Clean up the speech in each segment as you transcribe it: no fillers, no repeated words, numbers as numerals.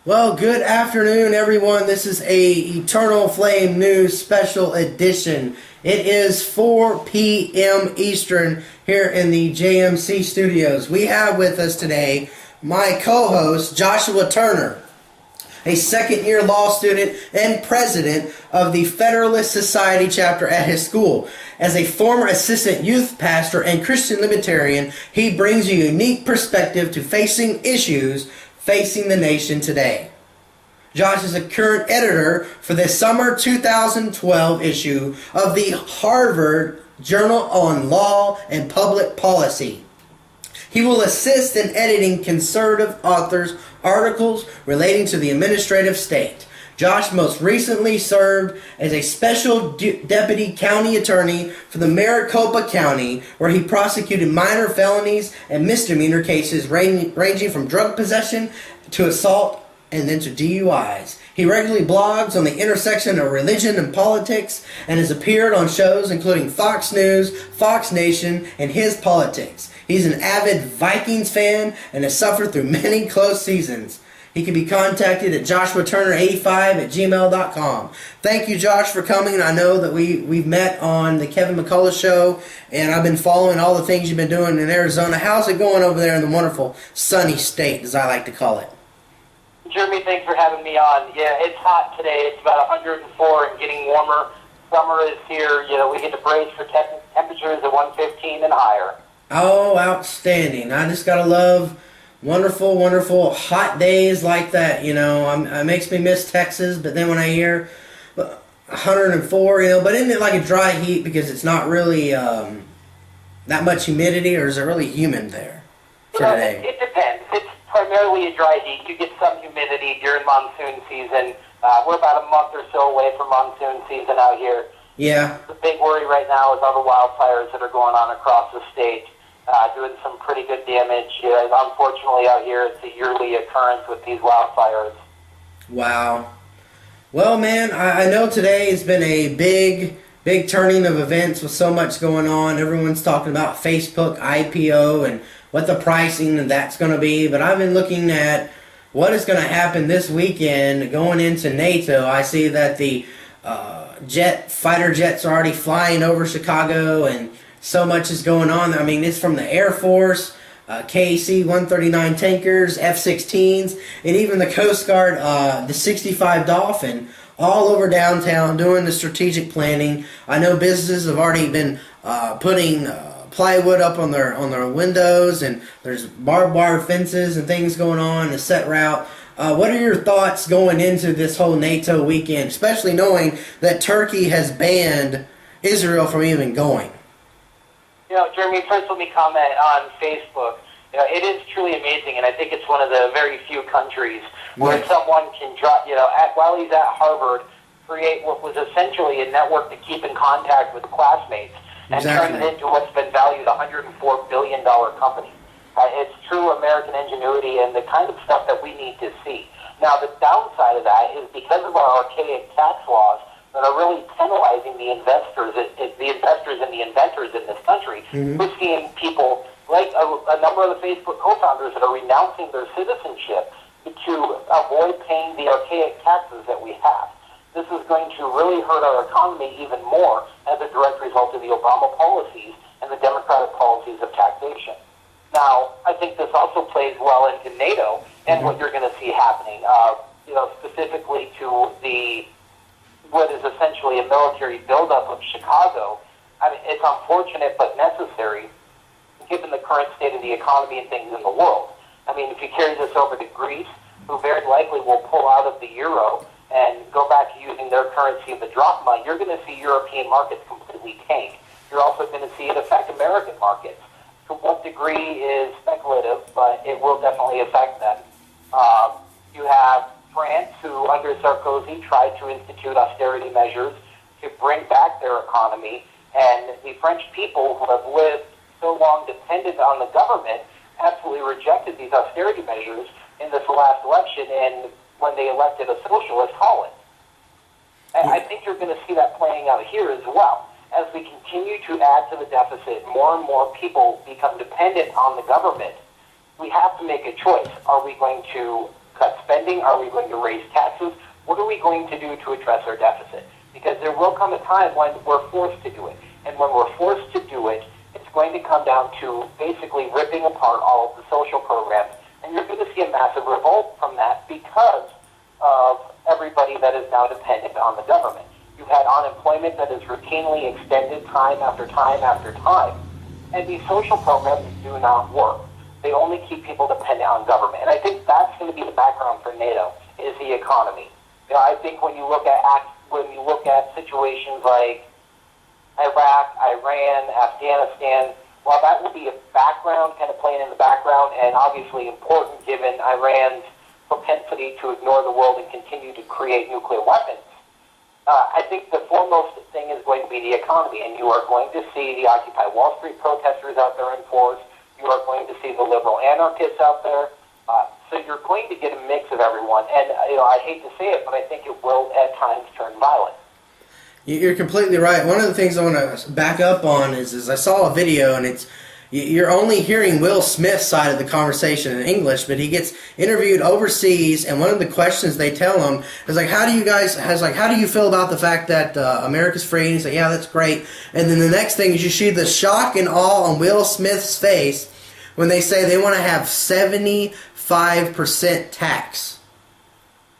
Well, good afternoon, everyone. This is a Eternal Flame News special edition. It is 4 p.m. Eastern here in the JMC studios. We have with us today my co-host, Joshua Turner, a second-year law student and president of the Federalist Society chapter at his school. As a former assistant youth pastor and Christian-Libertarian, he brings a unique perspective to facing issues facing the nation today. Josh is a current editor for the summer 2012 issue of the Harvard Journal on Law and Public Policy. He will assist in editing conservative authors' articles relating to the administrative state. Josh most recently served as a special deputy county attorney for the Maricopa County, where he prosecuted minor felonies and misdemeanor cases ranging from drug possession to assault and then to DUIs. He regularly blogs on the intersection of religion and politics and has appeared on shows including Fox News, FOXNATION, and His Politics. He's an avid Vikings fan and has suffered through many close seasons. He can be contacted at joshuaturner85@gmail.com. Thank you, Josh, for coming. I know that we've met on the Kevin McCullough show, and I've been following all the things you've been doing in Arizona. How's it going over there in the wonderful sunny state, as I like to call it? Jeremy, thanks for having me on. Yeah, it's hot today. It's about 104 and getting warmer. Summer is here. We get to brace for temperatures at 115 and higher. Oh, outstanding. I just gotta love wonderful, wonderful hot days like that. It makes me miss Texas, but then when I hear 104, but isn't it like a dry heat because it's not really that much humidity, or is it really humid there for today? It depends. It's primarily a dry heat. You get some humidity during monsoon season. We're about a month or so away from monsoon season out here. Yeah. The big worry right now is all the wildfires that are going on across the state, doing some pretty good damage. Unfortunately, out here, it's a yearly occurrence with these wildfires. Wow. Well, man, I know today has been a big turning of events with so much going on. Everyone's talking about Facebook IPO and what the pricing and that's going to be. But I've been looking at what is going to happen this weekend going into NATO. I see that the fighter jets are already flying over Chicago, and so much is going on. I mean, it's from the Air Force, KC-139 tankers, F-16s, and even the Coast Guard, the 65 Dolphin, all over downtown doing the strategic planning. I know businesses have already been putting plywood up on their windows, and there's barbed wire fences and things going on, a set route. What are your thoughts going into this whole NATO weekend, especially knowing that Turkey has banned Israel from even going? Jeremy, first let me comment on Facebook. It is truly amazing, and I think it's one of the very few countries where someone can, while he's at Harvard, create what was essentially a network to keep in contact with classmates and turn it into what's been valued $104 billion company. It's true American ingenuity and the kind of stuff that we need to see. Now, the downside of that is because of our archaic tax laws that are really penalizing the investors and the inventors in this country. We're seeing people like a number of the Facebook co-founders that are renouncing their citizenship to avoid paying the archaic taxes that we have. This is going to really hurt our economy even more as a direct result of the Obama policies and the Democratic policies of taxation. Now, I think this also plays well into NATO and what you're going to see happening, specifically to what is essentially a military buildup of Chicago. I mean, it's unfortunate but necessary given the current state of the economy and things in the world. I mean, if you carry this over to Greece, who very likely will pull out of the euro and go back to using their currency of the drachma, you're going to see European markets completely tank. You're also going to see it affect American markets. To what degree is speculative, but it will definitely affect them. You have France, who under Sarkozy tried to institute austerity measures to bring back their economy, and the French people who have lived so long dependent on the government absolutely rejected these austerity measures in this last election and when they elected a socialist, Holland. And I think you're going to see that playing out here as well. As we continue to add to the deficit, more and more people become dependent on the government. We have to make a choice. Are we going to cut spending? Are we going to raise taxes? What are we going to do to address our deficit? Because there will come a time when we're forced to do it. And when we're forced to do it, it's going to come down to basically ripping apart all of the social programs. And you're going to see a massive revolt from that because of everybody that is now dependent on the government. You've had unemployment that is routinely extended time after time after time. And these social programs do not work. They only keep people dependent on government. And I think that's going to be the background for NATO, is the economy. You know, I think when you look at situations like Iraq, Iran, Afghanistan, while that will be a background, kind of playing in the background, and obviously important given Iran's propensity to ignore the world and continue to create nuclear weapons, I think the foremost thing is going to be the economy, and you are going to see the Occupy Wall Street protesters out there in force. You are going to see the liberal anarchists out there. So you're going to get a mix of everyone. And I hate to say it, but I think it will at times turn violent. You're completely right. One of the things I want to back up on is I saw a video, and you're only hearing Will Smith's side of the conversation in English, but he gets interviewed overseas, and one of the questions they tell him is like, how do you feel about the fact that America's free? And he's like, yeah, that's great. And then the next thing is you see the shock and awe on Will Smith's face when they say they want to have 75% tax.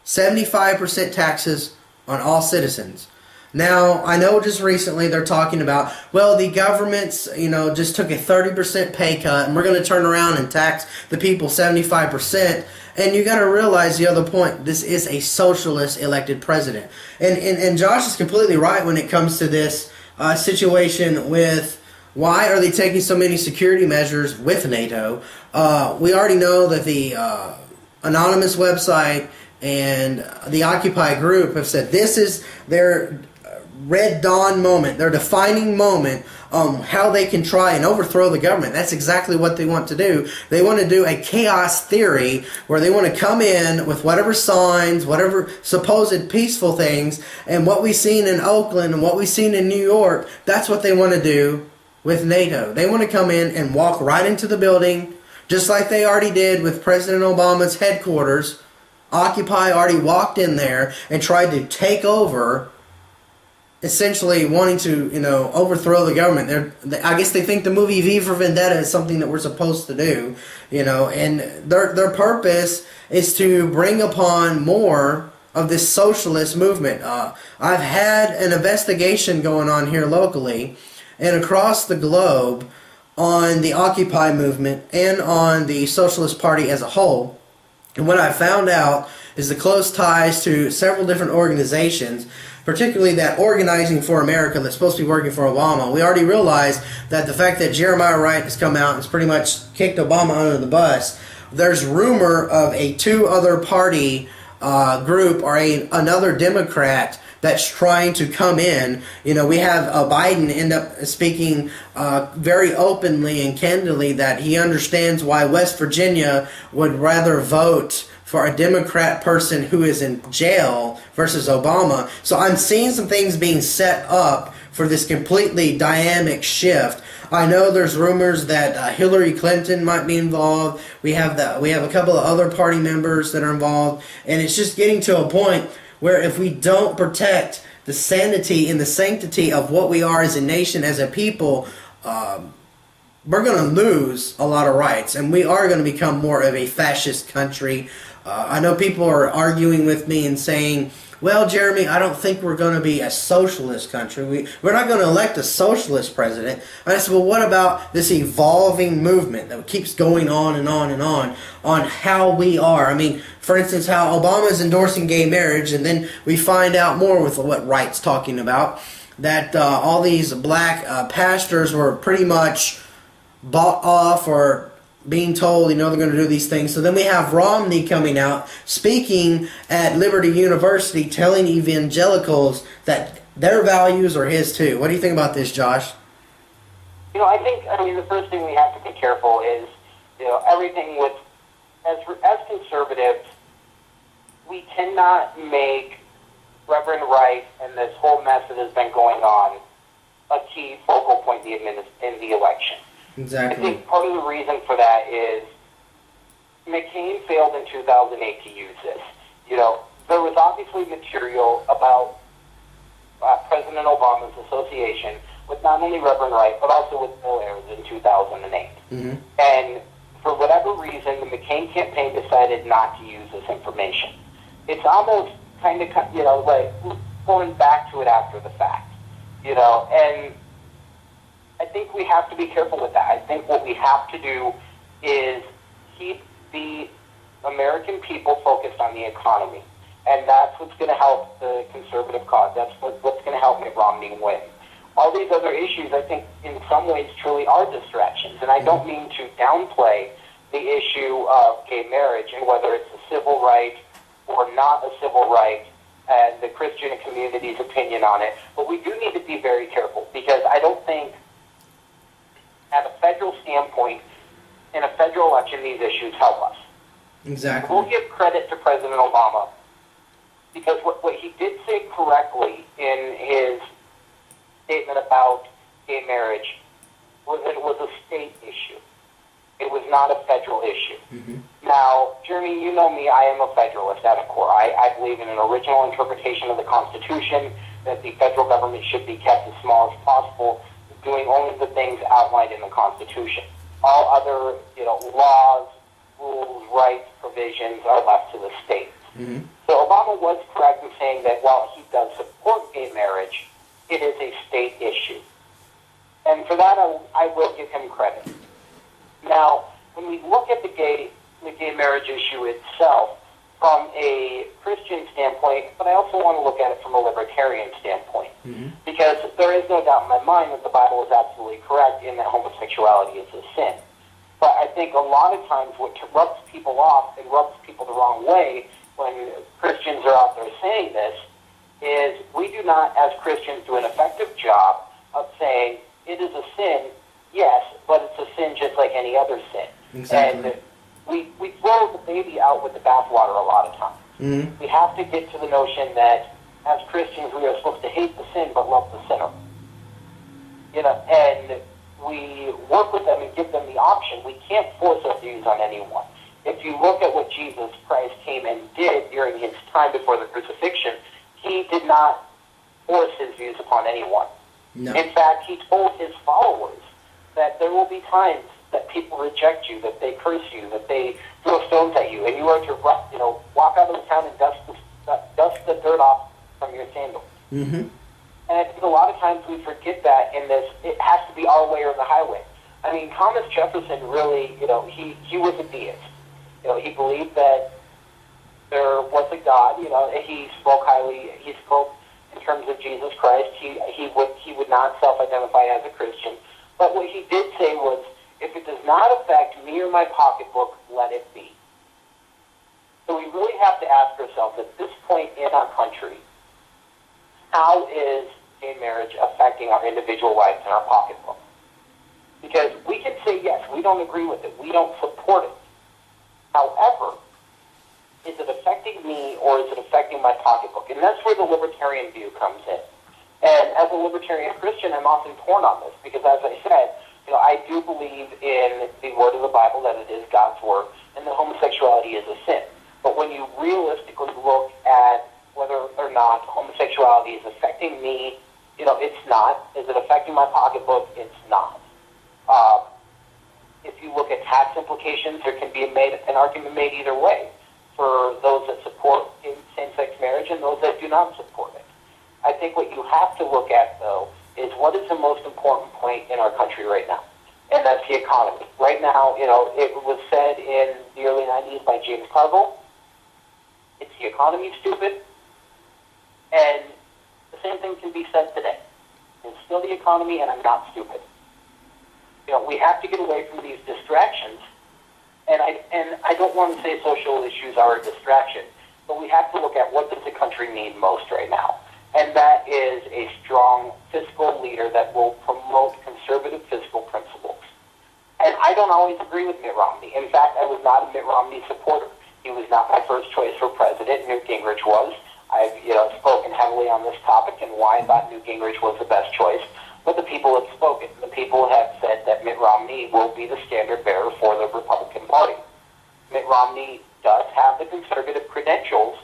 75% taxes on all citizens. Now, I know just recently they're talking about, well, the government's, just took a 30% pay cut, and we're going to turn around and tax the people 75%. And you got to realize the other point, this is a socialist elected president. And Josh is completely right when it comes to this situation with why are they taking so many security measures with NATO. We already know that the anonymous website and the Occupy group have said this is their Red Dawn moment, their defining moment on how they can try and overthrow the government. That's exactly what they want to do. They want to do a chaos theory where they want to come in with whatever signs, whatever supposed peaceful things, and what we've seen in Oakland and what we've seen in New York, that's what they want to do with NATO. They want to come in and walk right into the building, just like they already did with President Obama's headquarters. Occupy already walked in there and tried to take over, essentially wanting to, overthrow the government. I guess they think the movie V for Vendetta is something that we're supposed to do, and their purpose is to bring upon more of this socialist movement. I've had an investigation going on here locally and across the globe on the Occupy movement and on the Socialist Party as a whole. And what I found out is the close ties to several different organizations, particularly that Organizing for America that's supposed to be working for Obama. We already realized that the fact that Jeremiah Wright has come out and has pretty much kicked Obama under the bus, there's rumor of a two other party group or another Democrat that's trying to come in. We have Biden end up speaking very openly and candidly that he understands why West Virginia would rather vote for a Democrat person who is in jail versus Obama. So I'm seeing some things being set up for this completely dynamic shift. I know there's rumors that Hillary Clinton might be involved. We have a couple of other party members that are involved, and it's just getting to a point where if we don't protect the sanity and the sanctity of what we are as a nation, as a people, we're going to lose a lot of rights, and we are going to become more of a fascist country. I know people are arguing with me and saying, well, Jeremy, I don't think we're going to be a socialist country. We're not going to elect a socialist president. And I said, well, what about this evolving movement that keeps going on and on and on how we are? I mean, for instance, how Obama is endorsing gay marriage, and then we find out more with what Wright's talking about, that all these black pastors were pretty much bought off or being told, they're going to do these things. So then we have Romney coming out, speaking at Liberty University, telling evangelicals that their values are his too. What do you think about this, Josh? I think the first thing we have to be careful is, everything with, as conservatives, we cannot make Reverend Wright and this whole mess that has been going on a key focal point in the election. Exactly. I think part of the reason for that is, McCain failed in 2008 to use this. You know, there was obviously material about President Obama's association with not only Reverend Wright, but also with Bill Ayers in 2008. Mm-hmm. And for whatever reason, the McCain campaign decided not to use this information. It's almost kind of, you know, like going back to it after the fact, you know, and I think we have to be careful with that. I think what we have to do is keep the American people focused on the economy, and that's what's going to help the conservative cause. That's what's going to help Mitt Romney win. All these other issues, I think, in some ways, truly are distractions, and I don't mean to downplay the issue of gay marriage and whether it's a civil right or not a civil right, and the Christian community's opinion on it. But we do need to be very careful, because I don't think, at a federal standpoint, in a federal election, these issues help us. Exactly. We'll give credit to President Obama, because what he did say correctly in his statement about gay marriage was that it was a state issue. It was not a federal issue. Mm-hmm. Now, Jeremy, you know me, I am a Federalist at a core. I believe in an original interpretation of the Constitution, that the federal government should be kept as small as possible, doing only the things outlined in the Constitution. All other, you know, laws, rules, rights, provisions are left to the states. Mm-hmm. So Obama was correct in saying that while he does support gay marriage, it is a state issue. And for that, I will give him credit. Now, when we look at the gay marriage issue itself from a Christian standpoint, but I also want to look at it from a libertarian standpoint, because there is no doubt in my mind that the Bible is absolutely correct in that homosexuality is a sin. But I think a lot of times what rubs people off and rubs people the wrong way when Christians are out there saying this is we do not, as Christians, do an effective job of saying it is a sin, yes, but it's a sin just like any other sin. Exactly. And we throw the baby out with the bathwater a lot of times. Mm-hmm. We have to get to the notion that as Christians we are supposed to hate the sin but love the sinner. You know, and we work with them and give them the option. We can't force our views on anyone. If you look at what Jesus Christ came and did during his time before the crucifixion, he did not force his views upon anyone. No. In fact, he told his followers that there will be times that people reject you, that they curse you, that they throw stones at you, and you are to, you know, walk out of the town and dust the dirt off from your sandals. Mm-hmm. And I think a lot of times we forget that in this, it has to be our way or the highway. I mean, Thomas Jefferson really, you know, he was a deist. You know, he believed that there was a God. You know, he spoke highly. He spoke in terms of Jesus Christ. He would not self-identify as a Christian. But what he did say was, if it does not affect me or my pocketbook, let it be. So we really have to ask ourselves at this point in our country, how is gay marriage affecting our individual lives and our pocketbook? Because we can say, yes, we don't agree with it. We don't support it. However, is it affecting me or is it affecting my pocketbook? And that's where the libertarian view comes in. And as a libertarian Christian, I'm often torn on this because, as I said, you know, I do believe in the word of the Bible, that it is God's word, and that homosexuality is a sin. But when you realistically look at whether or not homosexuality is affecting me, you know, it's not. Is it affecting my pocketbook? It's not. If you look at tax implications, there can be an argument made either way for those that support same-sex marriage and those that do not support it. I think what you have to look at, though, is what is the most important point in our country right now, and that's the economy. Right now, you know, it was said in the early 90s by James Carville, it's the economy, stupid, and the same thing can be said today. It's still the economy, and I'm not stupid. You know, we have to get away from these distractions, and I don't want to say social issues are a distraction, but we have to look at what does the country need most right now. And that is a strong fiscal leader that will promote conservative fiscal principles. And I don't always agree with Mitt Romney. In fact, I was not a Mitt Romney supporter. He was not my first choice for president. Newt Gingrich was. I've spoken heavily on this topic and why I thought Newt Gingrich was the best choice. But the people have spoken. The people have said that Mitt Romney will be the standard bearer for the Republican Party. Mitt Romney does have the conservative credentials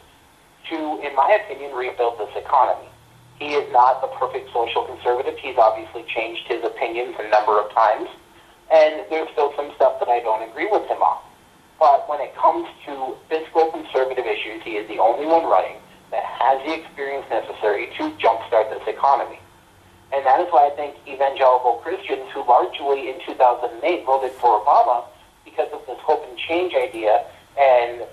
to, in my opinion, rebuild this economy. He is not the perfect social conservative. He's obviously changed his opinions a number of times, and there's still some stuff that I don't agree with him on. But when it comes to fiscal conservative issues, he is the only one running that has the experience necessary to jumpstart this economy. And that is why I think evangelical Christians who largely in 2008 voted for Obama because of this hope and change idea and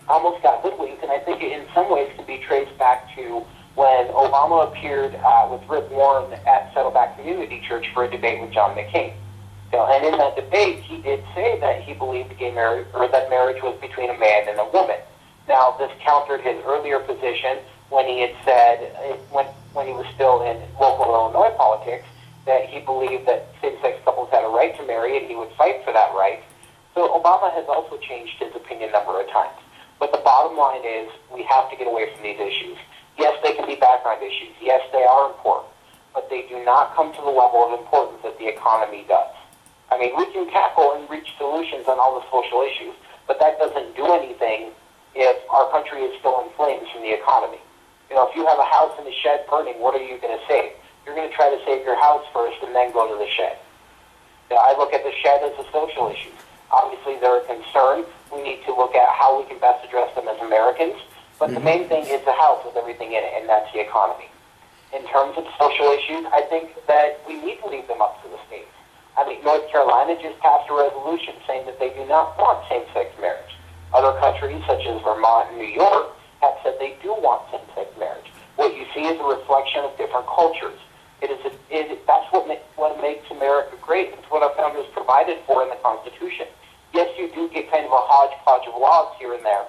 almost got hoodwinked, and I think it in some ways can be traced back to when Obama appeared with Rick Warren at Saddleback Community Church for a debate with John McCain. And in that debate, he did say that he believed gay marriage, or that marriage was between a man and a woman. Now, this countered his earlier position when he had said, when he was still in local Illinois politics, that he believed that same-sex couples had a right to marry and he would fight for that right. So Obama has also changed his opinion a number of times. But the bottom line is we have to get away from these issues. Yes, they can be background issues. Yes, they are important. But they do not come to the level of importance that the economy does. I mean, we can tackle and reach solutions on all the social issues, but that doesn't do anything if our country is still in flames from the economy. You know, if you have a house in the shed burning, what are you going to save? You're going to try to save your house first and then go to the shed. You know, I look at the shed as a social issue. Obviously, they're a concern. We need to look at how we can best address them as Americans. But the main thing is the house with everything in it, and that's the economy. In terms of social issues, I think that we need to leave them up to the states. I think North Carolina just passed a resolution saying that they do not want same-sex marriage. Other countries, such as Vermont and New York, have said they do want same-sex marriage. What you see is a reflection of different cultures. That's what makes America great. It's what our founders provided for in the Constitution. Yes, you do get kind of a hodgepodge of laws here and there,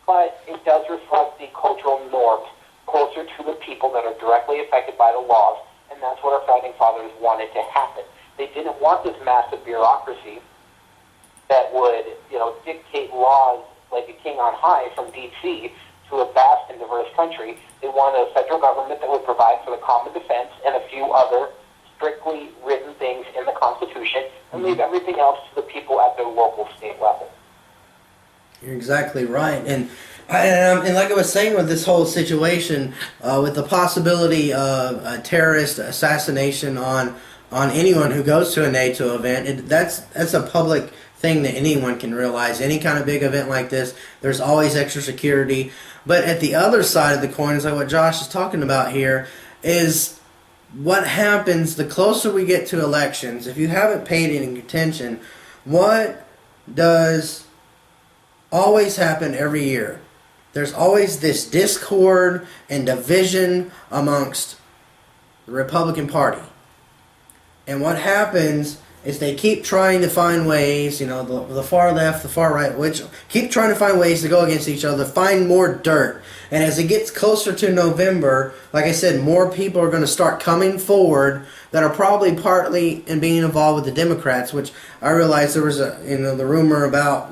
but it does reflect the cultural norms closer to the people that are directly affected by the laws, and that's what our founding fathers wanted to happen. They didn't want this massive bureaucracy that would, dictate laws like a king on high from D.C. to a vast and diverse country. They wanted a federal government that would provide for the common defense and a few other strictly written things in the Constitution and leave everything else to the people at their local state level. You're exactly right. And like I was saying with this whole situation, with the possibility of a terrorist assassination on anyone who goes to a NATO event, that's a public thing that anyone can realize. Any kind of big event like this, there's always extra security. But at the other side of the coin is like what Josh is talking about here, is what happens the closer we get to elections. If you haven't paid any attention, what does always happen every year? There's always this discord and division amongst the Republican Party. And what happens is they keep trying to find ways, the far left, the far right, which keep trying to find ways to go against each other, find more dirt. And as it gets closer to November, like I said, more people are going to start coming forward that are probably partly in being involved with the Democrats, which I realized there was the rumor about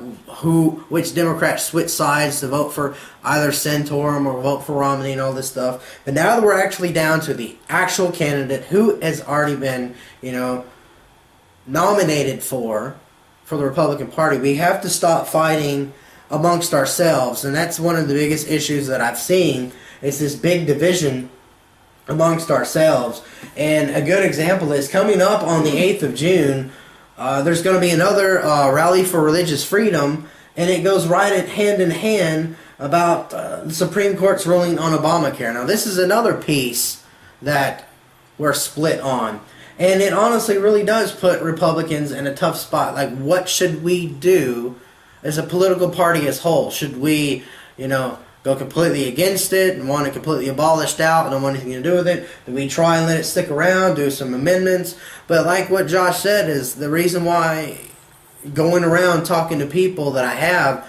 which Democrats switch sides to vote for either Santorum or vote for Romney and all this stuff. But now that we're actually down to the actual candidate who has already been, nominated for the Republican Party, we have to stop fighting amongst ourselves. And that's one of the biggest issues that I've seen, is this big division amongst ourselves. And a good example is coming up on the 8th of June, there's going to be another rally for religious freedom, and it goes right hand in hand about the Supreme Court's ruling on Obamacare. Now, this is another piece that we're split on. And it honestly really does put Republicans in a tough spot. Like, what should we do as a political party as whole? Should we, go completely against it and want it completely abolished out and don't want anything to do with it? Do we try and let it stick around, do some amendments? But like what Josh said, is the reason why going around talking to people that I have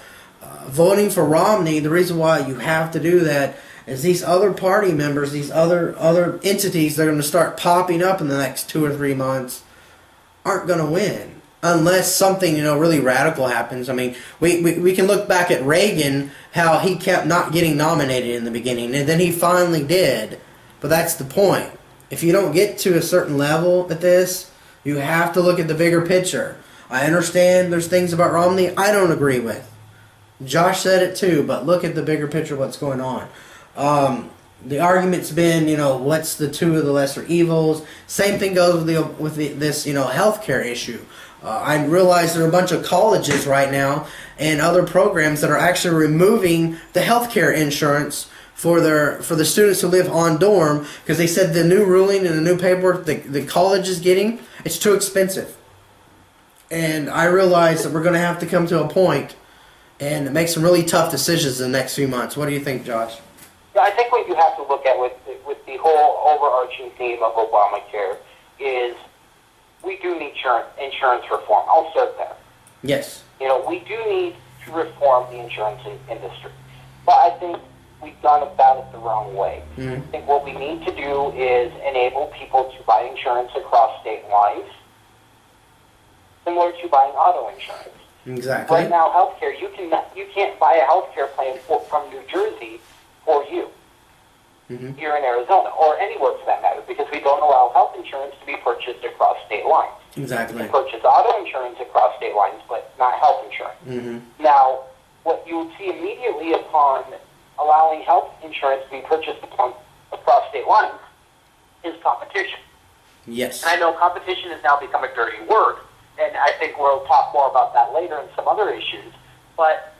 voting for Romney, the reason why you have to do that is these other party members, these other entities that are going to start popping up in the next 2 or 3 months aren't going to win unless something really radical happens. I mean, we can look back at Reagan, how he kept not getting nominated in the beginning, and then he finally did. But that's the point. If you don't get to a certain level at this, you have to look at the bigger picture. I understand there's things about Romney I don't agree with. Josh said it too, but look at the bigger picture of what's going on. The argument's been, what's the two of the lesser evils? Same thing goes with this, healthcare issue. I realize there are a bunch of colleges right now and other programs that are actually removing the healthcare insurance for the students who live on dorm, because they said the new ruling and the new paperwork the college is getting, it's too expensive. And I realize that we're going to have to come to a point and make some really tough decisions in the next few months. What do you think, Josh? Yeah, I think what you have to look at with the whole overarching theme of Obamacare is we do need insurance reform. I'll start there. Yes. We do need to reform the insurance industry. But I think we've gone about it the wrong way. Mm-hmm. I think what we need to do is enable people to buy insurance across state lines, similar to buying auto insurance. Exactly. Right now, healthcare, you can't buy a healthcare plan from New Jersey for you here in Arizona, or anywhere for that matter, because we don't allow health insurance to be purchased across state lines. Exactly. You can purchase auto insurance across state lines, but not health insurance. Mm-hmm. Now, what you would see immediately upon allowing health insurance to be purchased across state lines is competition. Yes. And I know competition has now become a dirty word, and I think we'll talk more about that later and some other issues, but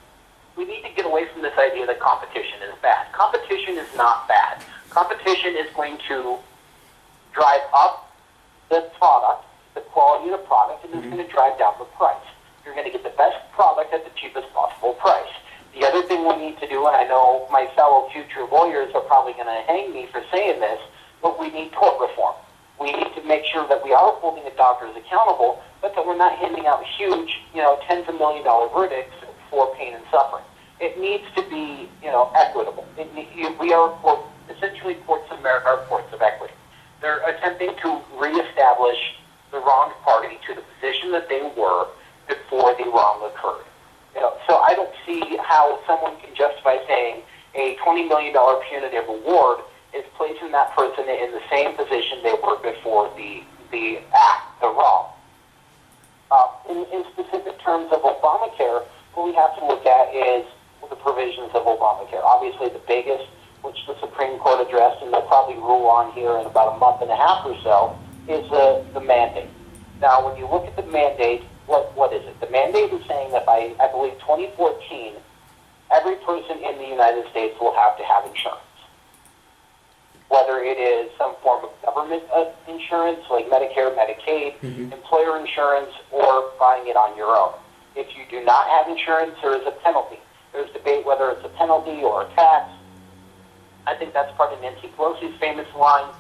we need to get away from this idea that competition is bad. Competition is not bad. Competition is going to drive up the product, the quality of the product, and it's going to drive down the price. You're going to get the best product at the cheapest possible price. The other thing we need to do, and I know my fellow future lawyers are probably going to hang me for saying this, but we need tort reform. We need to make sure that we are holding the doctors accountable, but that we're not handing out huge, tens of million dollar verdicts for pain and suffering. It needs to be, equitable. We are essentially courts of merit are courts of equity. They're attempting to reestablish the wronged party to the position that they were before the wrong occurred. So I don't see how someone can justify saying a $20 million punitive award is placing that person in the same position they were before the act, the wrong. In specific terms of Obamacare, what we have to look at is the provisions of Obamacare. Obviously, the biggest, which the Supreme Court addressed, and they'll probably rule on here in about a month and a half or so, is the mandate. Now, when you look at the mandate, what is it? The mandate is saying that by, I believe, 2014, every person in the United States will have to have insurance. Whether it is some form of government insurance, like Medicare, Medicaid, employer insurance, or buying it on your own. If you do not have insurance, there is a penalty. There's debate whether it's a penalty or a tax. I think that's part of Nancy Pelosi's famous line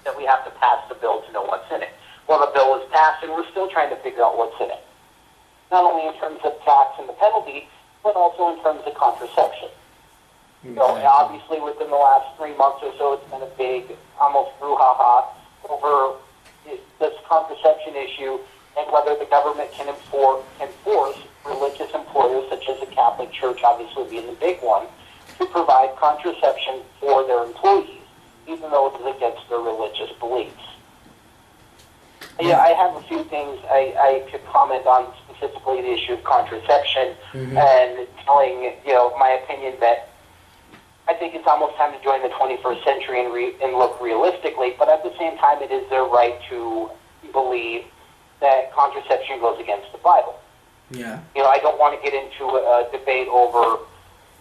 that we have to pass the bill to know what's in it. Well, the bill was passed, and we're still trying to figure out what's in it. Not only in terms of tax and the penalty, but also in terms of contraception. So obviously, within the last 3 months or so, it's been a big, almost brouhaha over this contraception issue and whether the government can force religious employers, such as the Catholic Church, obviously being the big one, to provide contraception for their employees, even though it is against their religious beliefs. Yeah, I have a few things I could comment on, specifically the issue of contraception and telling, my opinion that I think it's almost time to join the 21st century and look realistically, but at the same time, it is their right to believe that contraception goes against the Bible. Yeah. I don't want to get into a debate over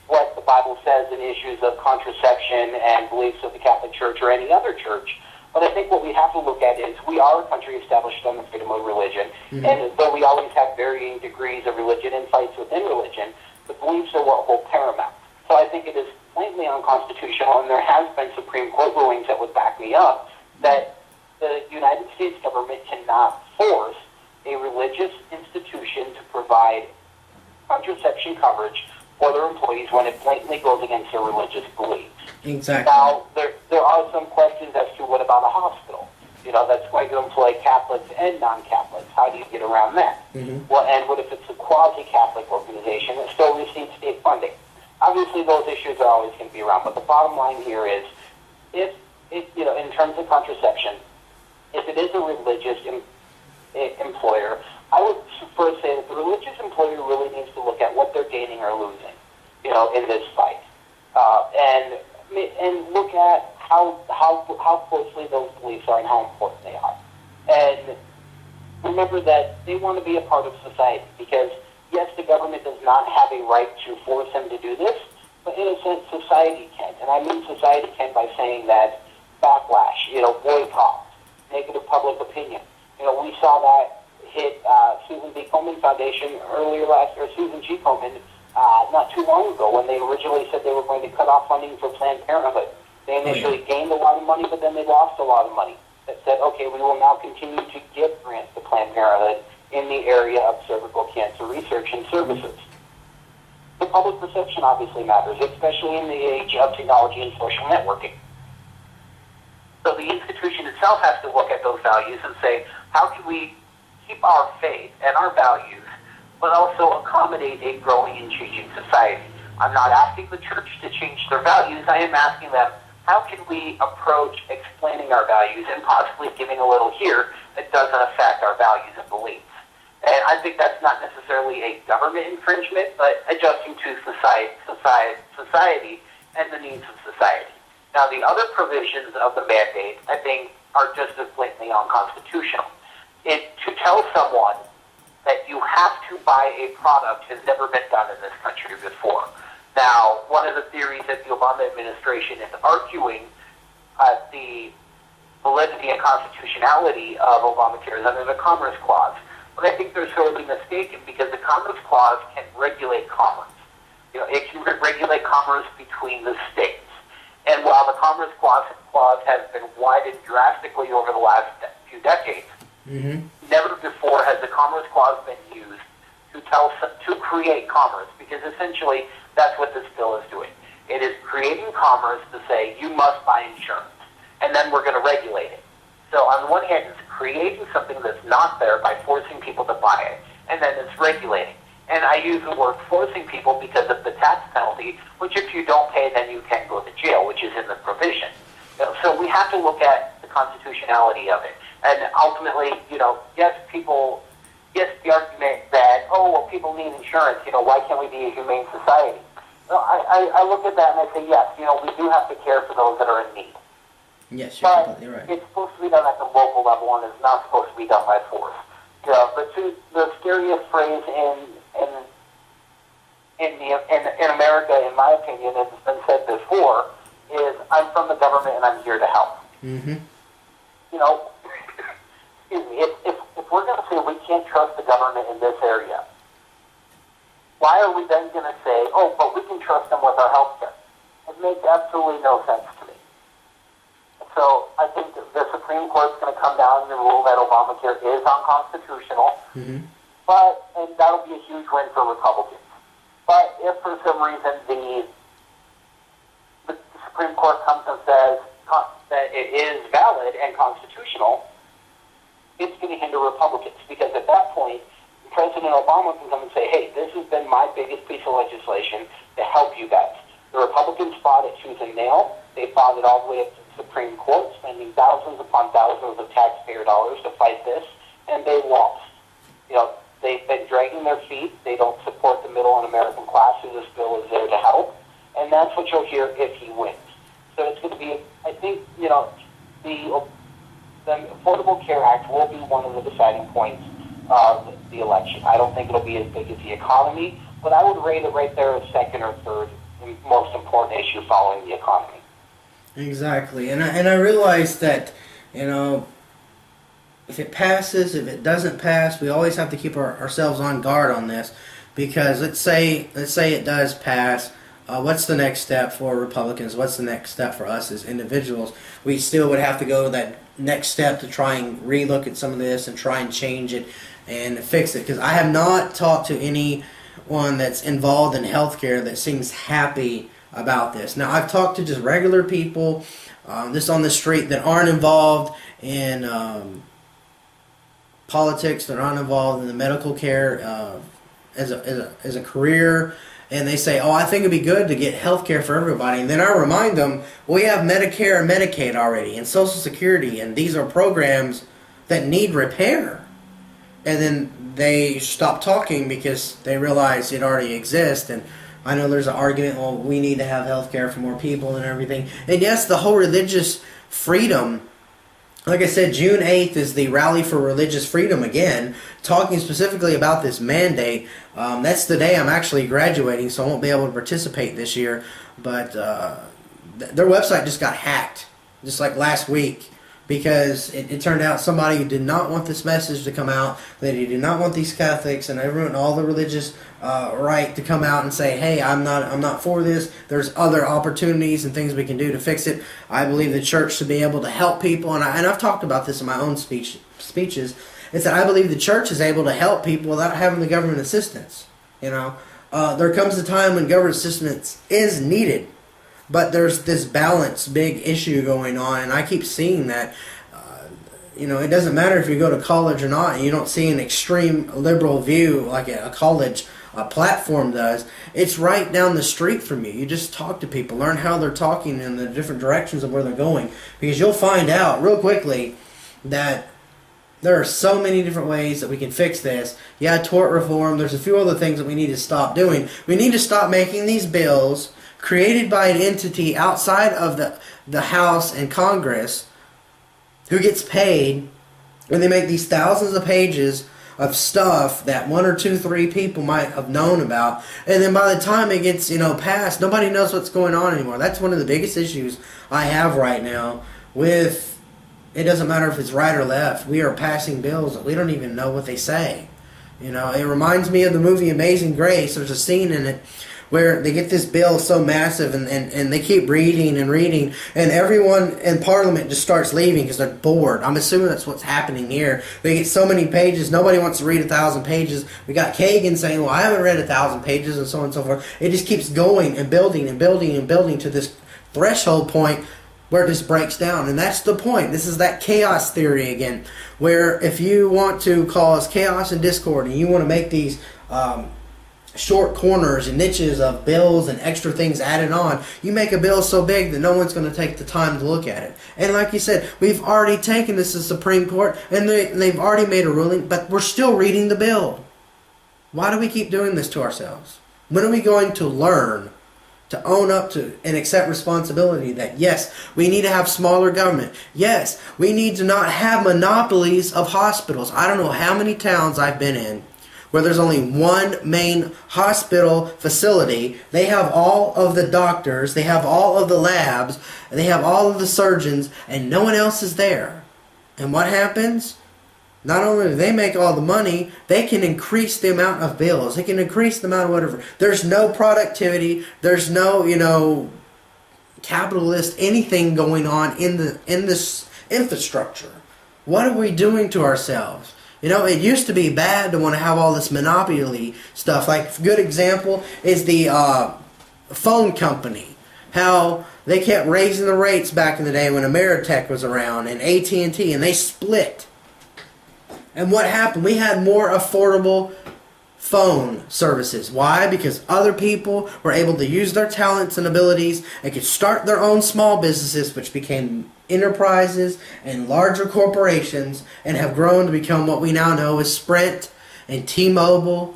what the Bible says in issues of contraception and beliefs of the Catholic Church or any other church, but I think what we have to look at is we are a country established on the freedom of religion, and though we always have varying degrees of religion and fights within religion, the beliefs are what hold paramount. So I think it is blatantly unconstitutional, and there has been Supreme Court rulings that would back me up, that the United States government cannot force a religious institution to provide contraception coverage for their employees when it blatantly goes against their religious beliefs. Exactly. Now, there are some questions as to what about a hospital? That's going to employ Catholics and non-Catholics. How do you get around that? Well, and what if it's a quasi-Catholic organization that still receives state funding? Obviously, those issues are always going to be around, but the bottom line here is, if in terms of contraception, if it is a religious employer, I would first say that the religious employer really needs to look at what they're gaining or losing. in this fight. And look at how closely those beliefs are and how important they are. And remember that they want to be a part of society because, yes, the government does not have a right to force them to do this, but in a sense, society can. And I mean society can by saying that backlash, boycott, negative public opinion. We saw that hit Susan B. Komen Foundation Susan G. Komen not too long ago when they originally said they were going to cut off funding for Planned Parenthood. They initially gained a lot of money, but then they lost a lot of money. That said, okay, we will now continue to give grants to Planned Parenthood in the area of cervical cancer research and services. The public perception obviously matters, especially in the age of technology and social networking. So the institution itself has to look at those values and say, how can we keep our faith and our values, but also accommodate a growing and changing society? I'm not asking the church to change their values. I am asking them, how can we approach explaining our values and possibly giving a little here that doesn't affect our values and beliefs? And I think that's not necessarily a government infringement, but adjusting to society and the needs of society. Now, the other provisions of the mandate, I think, are just as blatantly unconstitutional. To tell someone that you have to buy a product has never been done in this country before. Now, one of the theories that the Obama administration is arguing the validity and constitutionality of Obamacare is under the Commerce Clause. But I think they're sorely mistaken because the Commerce Clause can regulate commerce. It can regulate commerce between the states. And while the Commerce Clause has been widened drastically over the last few decades, never before has the Commerce Clause been used to create commerce, because essentially that's what this bill is doing. It is creating commerce to say you must buy insurance, and then we're going to regulate it. So on the one hand, it's creating something that's not there by forcing people to buy it, and then it's regulating. And I use the word forcing people because of the tax penalty, which if you don't pay, then you can go to jail, which is in the provision. So we have to look at the constitutionality of it. And ultimately, yes, the argument that, people need insurance, why can't we be a humane society? Well, I look at that and I say, yes, we do have to care for those that are in need. Yes, you're completely right. It's supposed to be done at the local level and it's not supposed to be done by force. The scariest phrase in America, in my opinion, as has been said before, is I'm from the government and I'm here to help. Excuse me, if we're going to say we can't trust the government in this area, why are we then going to say, but we can trust them with our health care? It makes absolutely no sense to me. So I think the Supreme Court's going to come down and rule that Obamacare is unconstitutional, and that'll be a huge win for Republicans. But if for some reason the Supreme Court comes and says that it is valid and constitutional, it's going to hinder Republicans, because at that point, President Obama can come and say, hey, this has been my biggest piece of legislation to help you guys. The Republicans fought it tooth and nail. They fought it all the way up to the Supreme Court, spending thousands upon thousands of taxpayer dollars to fight this, and they lost. They've been dragging their feet. They don't support the middle and American class who this bill is there to help, and that's what you'll hear if he wins. So it's going to be, I think, the Affordable Care Act will be one of the deciding points of the election. I don't think it'll be as big as the economy, but I would rate it right there as second or third most important issue following the economy. Exactly, and I realize that, if it passes, if it doesn't pass, we always have to keep ourselves on guard on this, because let's say it does pass. What's the next step for Republicans? What's the next step for us as individuals? We still would have to go that next step to try and relook at some of this and try and change it and fix it. Because I have not talked to anyone that's involved in healthcare that seems happy about this. Now, I've talked to just regular people, just on the street, that aren't involved in politics, that aren't involved in the medical care as a career. And they say, I think it'd be good to get health care for everybody. And then I remind them, we have Medicare and Medicaid already, and Social Security, and these are programs that need repair. And then they stop talking because they realize it already exists. And I know there's an argument, well, we need to have health care for more people and everything. And yes, the whole religious freedom, like I said, June 8th is the Rally for Religious Freedom again, talking specifically about this mandate. That's the day I'm actually graduating, so I won't be able to participate this year. But their website just got hacked, just like last week, because it turned out somebody who did not want this message to come out, that he did not want these Catholics and everyone, all the religious right to come out and say, hey, I'm not for this. There's other opportunities and things we can do to fix it. I believe the church should be able to help people, and I've talked about this in my own speeches. It's that I believe the church is able to help people without having the government assistance. You know, there comes a time when government assistance is needed. But there's this balance, big issue going on, and I keep seeing that. It doesn't matter if you go to college or not, and you don't see an extreme liberal view like a college platform does. It's right down the street from you. You just talk to people, learn how they're talking in the different directions of where they're going, because you'll find out real quickly that there are so many different ways that we can fix this. Yeah, tort reform. There's a few other things that we need to stop doing. We need to stop making these bills created by an entity outside of the House and Congress who gets paid, and they make these thousands of pages of stuff that 1 or 2, 3 people might have known about, and then by the time it gets passed, nobody knows what's going on anymore. That's one of the biggest issues I have right now with, it doesn't matter if it's right or left, we are passing bills that we don't even know what they say. It reminds me of the movie Amazing Grace. There's a scene in it where they get this bill so massive, and they keep reading, and everyone in Parliament just starts leaving because they're bored. I'm assuming that's what's happening here. They get so many pages, nobody wants to read 1,000 pages. We got Kagan saying, well, I haven't read 1,000 pages, and so on and so forth. It just keeps going and building and building and building to this threshold point where it just breaks down. And that's the point. This is that chaos theory again, where if you want to cause chaos and discord, and you want to make these short corners and niches of bills and extra things added on, you make a bill so big that no one's going to take the time to look at it. And like you said, we've already taken this to the Supreme Court, and they've already made a ruling, but we're still reading the bill. Why do we keep doing this to ourselves? When are we going to learn to own up to and accept responsibility that, yes, we need to have smaller government. Yes, we need to not have monopolies of hospitals. I don't know how many towns I've been in where there's only one main hospital facility. They have all of the doctors, they have all of the labs, they have all of the surgeons, and no one else is there. And what happens? Not only do they make all the money, they can increase the amount of bills. They can increase the amount of whatever. There's no productivity. There's no, capitalist anything going on in this infrastructure. What are we doing to ourselves? It used to be bad to want to have all this monopoly stuff. Like, a good example is the phone company. How they kept raising the rates back in the day when Ameritech was around and AT&T, and they split. And what happened? We had more affordable phone services. Why? Because other people were able to use their talents and abilities and could start their own small businesses, which became enterprises and larger corporations, and have grown to become what we now know as Sprint and T-Mobile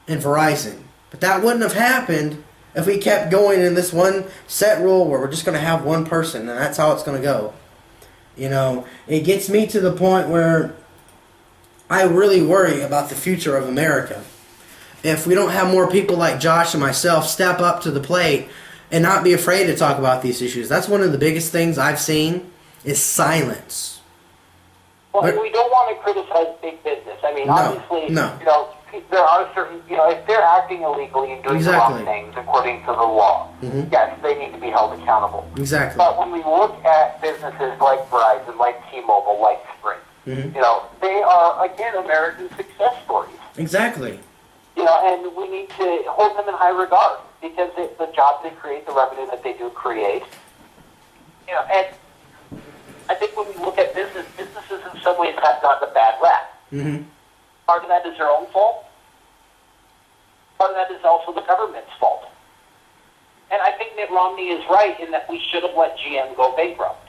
and Verizon. But that wouldn't have happened if we kept going in this one set rule where we're just going to have one person, and that's how it's going to go. It gets me to the point where I really worry about the future of America. If we don't have more people like Josh and myself step up to the plate and not be afraid to talk about these issues. That's one of the biggest things I've seen is silence. Well, we don't want to criticize big business. I mean, obviously, there are certain, if they're acting illegally and doing the wrong things according to the law, yes, they need to be held accountable. Exactly. But when we look at businesses like Verizon, like T-Mobile, like Sprint, they are, again, American success stories. Exactly. And we need to hold them in high regard because it's the jobs they create, the revenue that they do create. And I think when we look at businesses in some ways have gotten a bad rap. Part of that is their own fault. Part of that is also the government's fault. And I think Mitt Romney is right in that we should have let GM go bankrupt.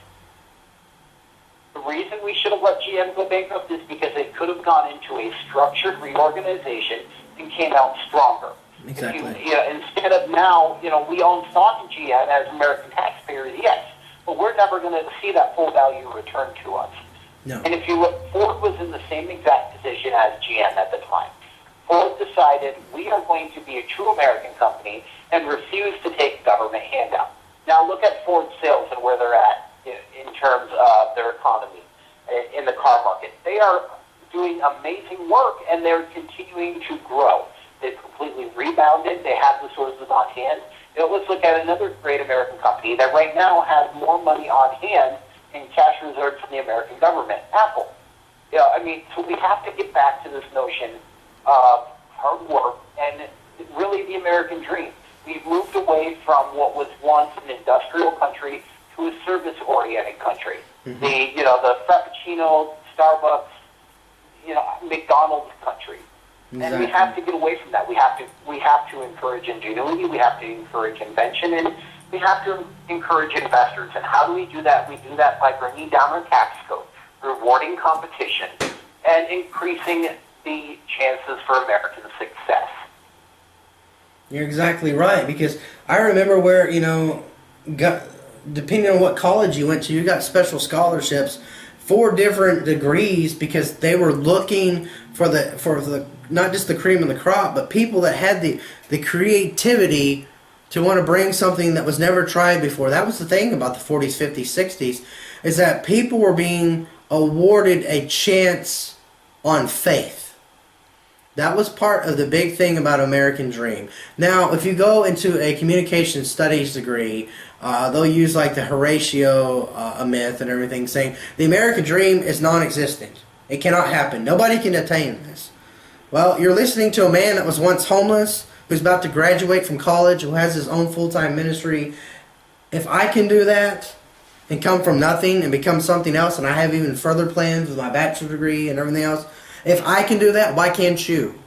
The reason we should have let GM go bankrupt is because it could have gone into a structured reorganization, and came out stronger. Exactly. Instead of now, we own stock in GM as American taxpayers, yes, but we're never going to see that full value returned to us. No. And if you look, Ford was in the same exact position as GM at the time. Ford decided we are going to be a true American company and refuse to take government handout. Now look at Ford sales and where they're at in terms of their economy in the car market. They are doing amazing work and they're continuing to grow. They've completely rebounded. They have the sources on hand. Let's look at another great American company that right now has more money on hand in cash reserves from the American government, Apple. So we have to get back to this notion of hard work and really the American dream. We've moved away from what was once an industrial country to a service-oriented country. Mm-hmm. The Frappuccino, Starbucks, McDonald's country. Exactly. And we have to get away from that. We have to encourage ingenuity. We have to encourage invention, and we have to encourage investors. And how do we do that? We do that by bringing down our tax code, rewarding competition, and increasing the chances for American success. You're exactly right, because I remember where, depending on what college you went to, you got special scholarships for different degrees because they were looking for the not just the cream of the crop, but people that had the creativity to want to bring something that was never tried before. That was the thing about the 40s, 50s, 60s, is that people were being awarded a chance on faith. That was part of the big thing about American Dream. Now, if you go into a communication studies degree, they'll use like the Horatio myth and everything, saying the American Dream is non-existent. It cannot happen. Nobody can attain this. Well, you're listening to a man that was once homeless, who's about to graduate from college, who has his own full-time ministry. If I can do that and come from nothing and become something else, and I have even further plans with my bachelor's degree and everything else, if I can do that, why can't you?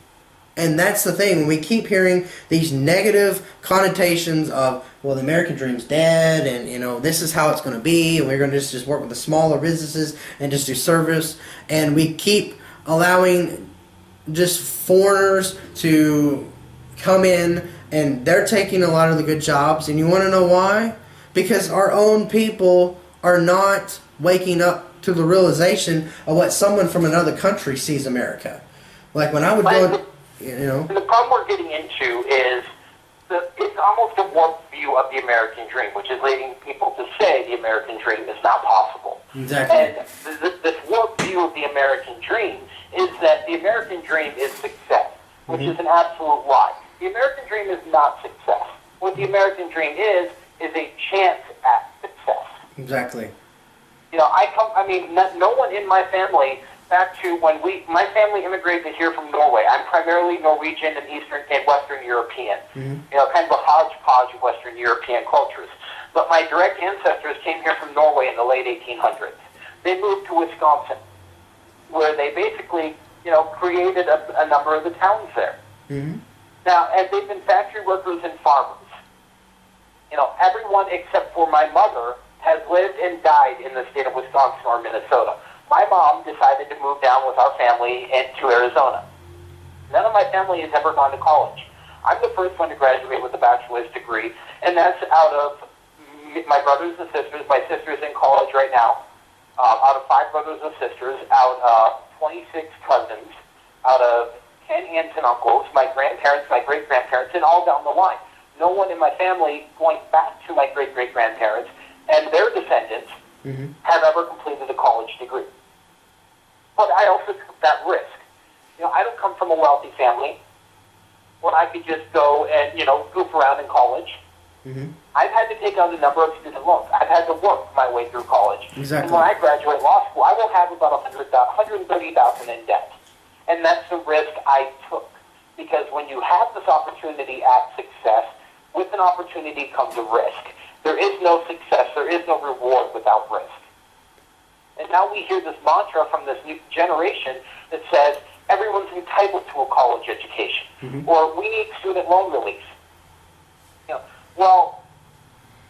And that's the thing. When we keep hearing these negative connotations of, well, the American dream's dead, and, this is how it's going to be, and we're going to just work with the smaller businesses and just do service, and we keep allowing just foreigners to come in, and they're taking a lot of the good jobs. And you want to know why? Because our own people are not waking up to the realization of what someone from another country sees America. Like when I would go, The problem we're getting into is it's almost a warped view of the American dream, which is leading people to say the American dream is not possible. Exactly. And this warped view of the American dream is that the American dream is success, which is an absolute lie. The American dream is not success. What the American dream is a chance at success. Exactly. No one in my family, back to when my family immigrated here from Norway. I'm primarily Norwegian and Eastern and Western European. Mm-hmm. Kind of a hodgepodge of Western European cultures. But my direct ancestors came here from Norway in the late 1800s. They moved to Wisconsin, where they basically, created a number of the towns there. Mm-hmm. Now, and they've been factory workers and farmers. Everyone except for my mother has lived and died in the state of Wisconsin or Minnesota. My mom decided to move down with our family into Arizona. None of my family has ever gone to college. I'm the first one to graduate with a bachelor's degree, and that's out of my brothers and sisters. My sister's in college right now. Out of 5 brothers and sisters, out of 26 cousins, out of 10 aunts and uncles, my grandparents, my great-grandparents, and all down the line. No one in my family, going back to my great-great-grandparents and their descendants, have ever completed a college degree. But I also took that risk. I don't come from a wealthy family where I could just go and, goof around in college. Mm-hmm. I've had to take out a number of student loans. I've had to work my way through college. Exactly. And when I graduate law school, I will have about $130,000 in debt. And that's the risk I took. Because when you have this opportunity at success, with an opportunity comes a risk. There is no success, there is no reward without risk. And now we hear this mantra from this new generation that says everyone's entitled to a college education, or we need student loan relief. Well,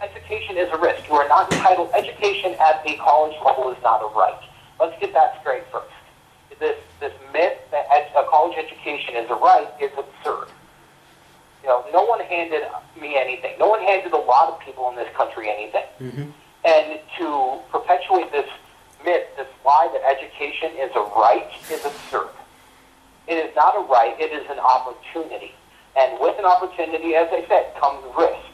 education is a risk. You are not entitled. Education at the college level is not a right. Let's get that straight first. It's this myth that a college education is a right is absurd. No one handed me anything. No one handed a lot of people in this country anything. Mm-hmm. And to perpetuate this myth, this lie that education is a right, is absurd. It is not a right, it is an opportunity. And with an opportunity, as I said, comes risk.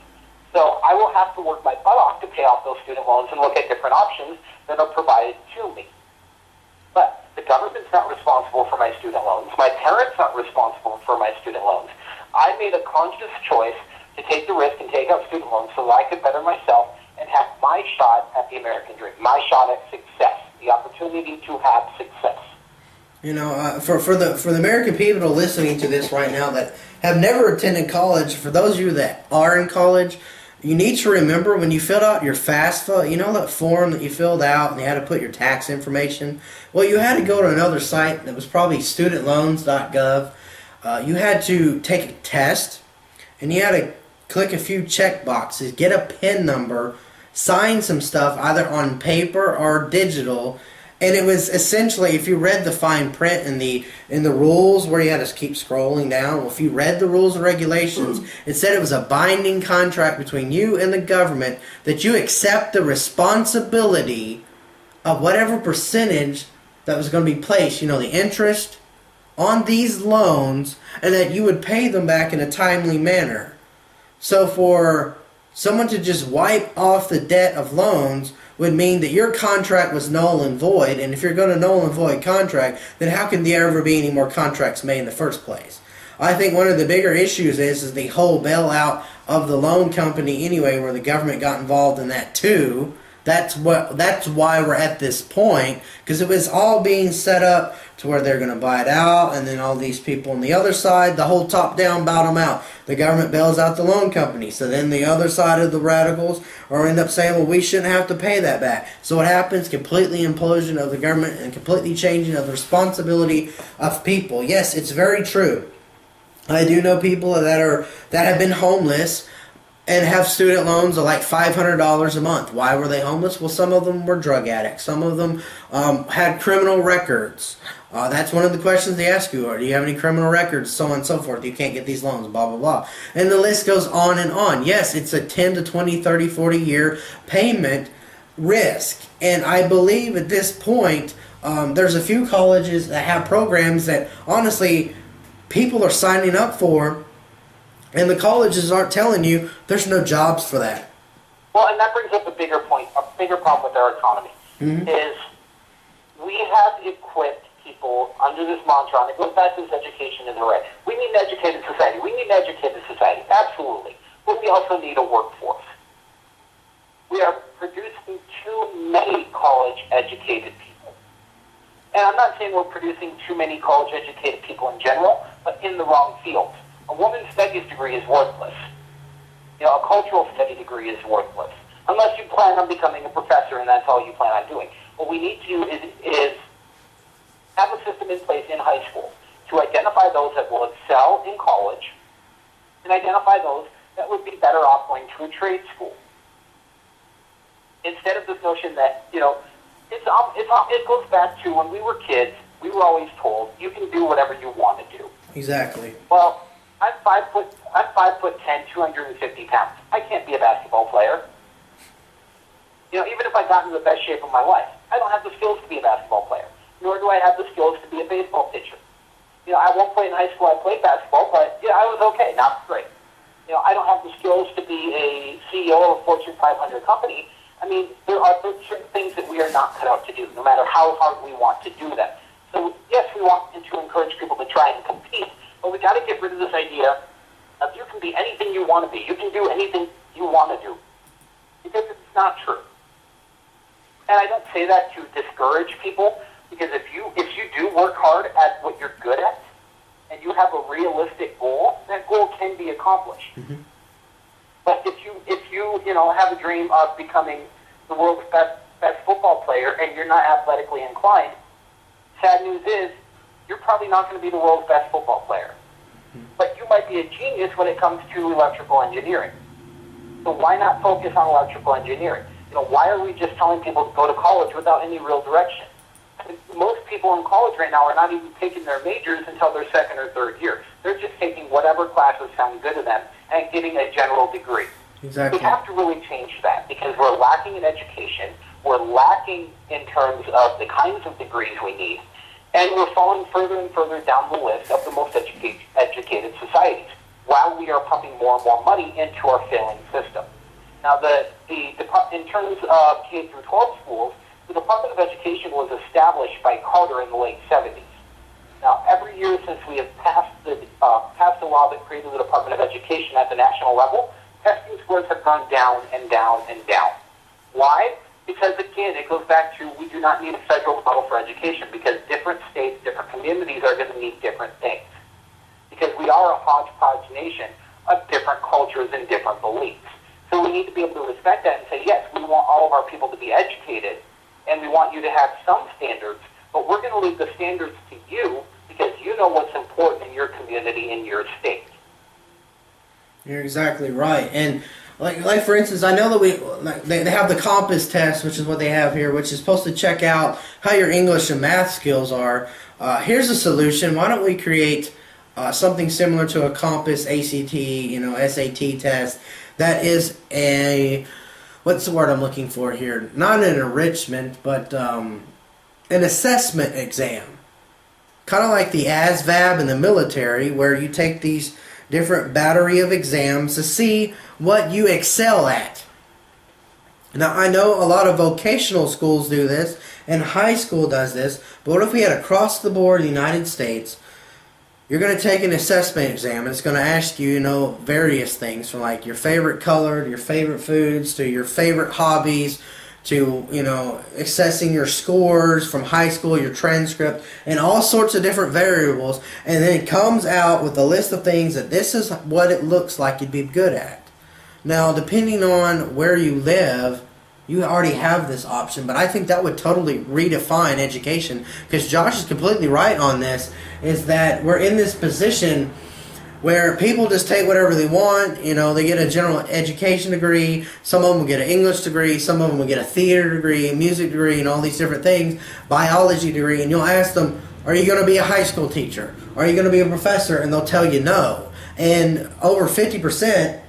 So I will have to work my butt off to pay off those student loans and look at different options that are provided to me. But the government's not responsible for my student loans. My parents aren't responsible for my student loans. I made a conscious choice to take the risk and take out student loans so that I could better myself and have my shot at the American dream, my shot at success, the opportunity to have success. For the American people listening to this right now that have never attended college, for those of you that are in college, you need to remember when you filled out your FAFSA, that form that you filled out and you had to put your tax information. Well, you had to go to another site that was probably studentloans.gov. You had to take a test, and you had to click a few check boxes, get a PIN number, sign some stuff either on paper or digital. And it was essentially, if you read the fine print in the rules where you had to keep scrolling down, well, if you read the rules and regulations, it said it was a binding contract between you and the government that you accept the responsibility of whatever percentage that was going to be placed, the interest on these loans, and that you would pay them back in a timely manner. So for someone to just wipe off the debt of loans would mean that your contract was null and void, and if you're going to null and void contract, then how can there ever be any more contracts made in the first place? I think one of the bigger issues is the whole bailout of the loan company anyway, where the government got involved in that too. That's why we're at this point, because it was all being set up to where they're going to buy it out, and then all these people on the other side, the whole top-down, bottom-out. The government bails out the loan company, so then the other side of the radicals or end up saying, well, we shouldn't have to pay that back. So what happens? Completely implosion of the government and completely changing of the responsibility of people. Yes, it's very true. I do know people that have been homeless and have student loans of like $500 a month. Why were they homeless? Well, some of them were drug addicts. Some of them had criminal records. That's one of the questions they ask you. Or do you have any criminal records? So on and so forth. You can't get these loans, blah, blah, blah. And the list goes on and on. Yes, it's a 10 to 20, 30, 40 year payment risk. And I believe at this point, there's a few colleges that have programs that honestly people are signing up for, and the colleges aren't telling you there's no jobs for that. Well, and that brings up a bigger point, a bigger problem with our economy, is we have equipped people under this mantra, and it goes back to this education is a right. We need an educated society. We need an educated society, absolutely. But we also need a workforce. We are producing too many college-educated people. And I'm not saying we're producing too many college-educated people in general, but in the wrong fields. A woman's studies degree is worthless. A cultural study degree is worthless. Unless you plan on becoming a professor and that's all you plan on doing. What we need to do is have a system in place in high school to identify those that will excel in college and identify those that would be better off going to a trade school. Instead of this notion that, it goes back to when we were kids, we were always told, you can do whatever you want to do. Exactly. Well, I'm 5'10", 250 pounds. I can't be a basketball player. Even if I got into the best shape of my life, I don't have the skills to be a basketball player, nor do I have the skills to be a baseball pitcher. At one point in high school I played basketball, but I was okay, not great. I don't have the skills to be a CEO of a Fortune 500 company. There are certain things that we are not cut out to do, no matter how hard we want to do them. So, yes, we want to encourage people to try and compete, but we got to get rid of this idea of you can be anything you want to be. You can do anything you want to do. Because it's not true. And I don't say that to discourage people, because if you do work hard at what you're good at, and you have a realistic goal, that goal can be accomplished. Mm-hmm. But if you have a dream of becoming the world's best football player and you're not athletically inclined, sad news is you're probably not going to be the world's best football player. But you might be a genius when it comes to electrical engineering. So why not focus on electrical engineering? Why are we just telling people to go to college without any real direction? fact, most people in college right now are not even taking their majors until their second or third year. They're just taking whatever classes sound good to them and getting a general degree. Exactly. We have to really change that because we're lacking in education. We're lacking in terms of the kinds of degrees we need. And we're falling further and further down the list of the most educated societies while we are pumping more and more money into our failing system. Now, in terms of K through 12 schools, the Department of Education was established by Carter in the late 70s. Now, every year since we have passed a law that created the Department of Education at the national level, testing scores have gone down and down and down. Why? Because, again, it goes back to we do not need a federal model for education because different states, different communities are going to need different things. Because we are a hodgepodge nation of different cultures and different beliefs. So we need to be able to respect that and say, yes, we want all of our people to be educated, and we want you to have some standards, but we're going to leave the standards to you because you know what's important in your community, in your state. You're exactly right. And like for instance, I know that they have the compass test, which is what they have here, which is supposed to check out how your English and math skills are. Here's a solution. Why don't we create something similar to a compass ACT, SAT test that is what's the word I'm looking for here? Not an enrichment, but an assessment exam. Kind of like the ASVAB in the military, where you take these different battery of exams to see what you excel at. Now, I know a lot of vocational schools do this, and high school does this, but what if we had across the board in the United States, you're going to take an assessment exam, and it's going to ask you, various things, from like your favorite color, to your favorite foods, to your favorite hobbies, to, assessing your scores from high school, your transcript, and all sorts of different variables, and then it comes out with a list of things that this is what it looks like you'd be good at. Now, depending on where you live, you already have this option, but I think that would totally redefine education, because Josh is completely right on this, is that we're in this position where people just take whatever they want. They get a general education degree. Some of them will get an English degree. Some of them will get a theater degree, music degree, and all these different things, biology degree. And you'll ask them, are you going to be a high school teacher? Are you going to be a professor? And they'll tell you no. And over 50%,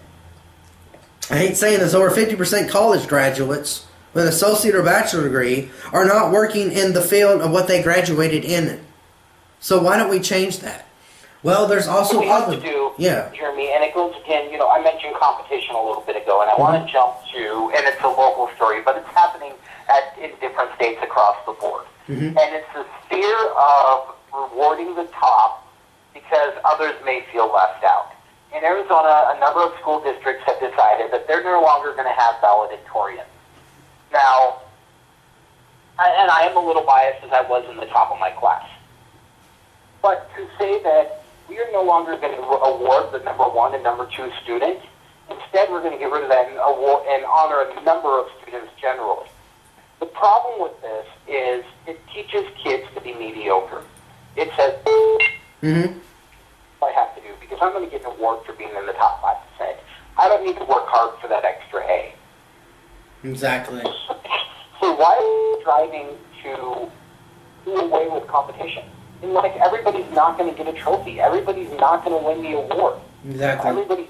I hate saying this, over 50% college graduates with an associate or bachelor degree are not working in the field of what they graduated in. So why don't we change that? Well, there's also other... Jeremy, and it goes again, I mentioned competition a little bit ago, and I want to jump to, and it's a local story, but it's happening in different states across the board. And it's the fear of rewarding the top because others may feel left out. In Arizona, a number of school districts have decided that they're no longer going to have valedictorians. Now, and I am a little biased as I was in the top of my class. But to say that we are no longer going to award the number one and number two student, instead we're going to get rid of that and award and honor a number of students generally. The problem with this is it teaches kids to be mediocre. It says, I have to do because I'm going to get an award for being in the top 5%. I don't need to work hard for that extra A. Exactly. So why are we striving to do away with competition? And everybody's not going to get a trophy. Everybody's not going to win the award. Exactly. Everybody,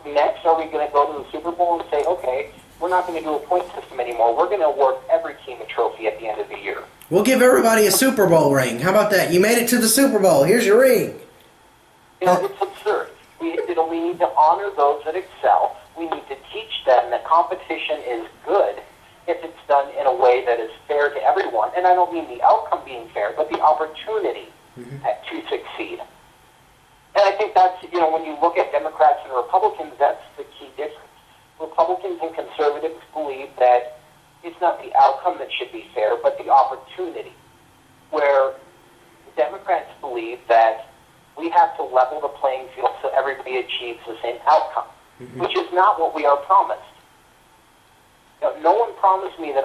next are we going to go to the Super Bowl and say, okay, we're not going to do a point system anymore. We're going to award every team a trophy at the end of the year. We'll give everybody a Super Bowl ring. How about that? You made it to the Super Bowl. Here's your ring. It's absurd. We need to honor those that excel. We need to teach them that competition is good if it's done in a way that is fair to everyone. And I don't mean the outcome being fair, but the opportunity to succeed. And I think that's, when you look at Democrats and Republicans, that's the key difference. Republicans and conservatives believe that it's not the outcome that should be fair, but the opportunity. Where Democrats believe that we have to level the playing field so everybody achieves the same outcome, which is not what we are promised. No one promised me that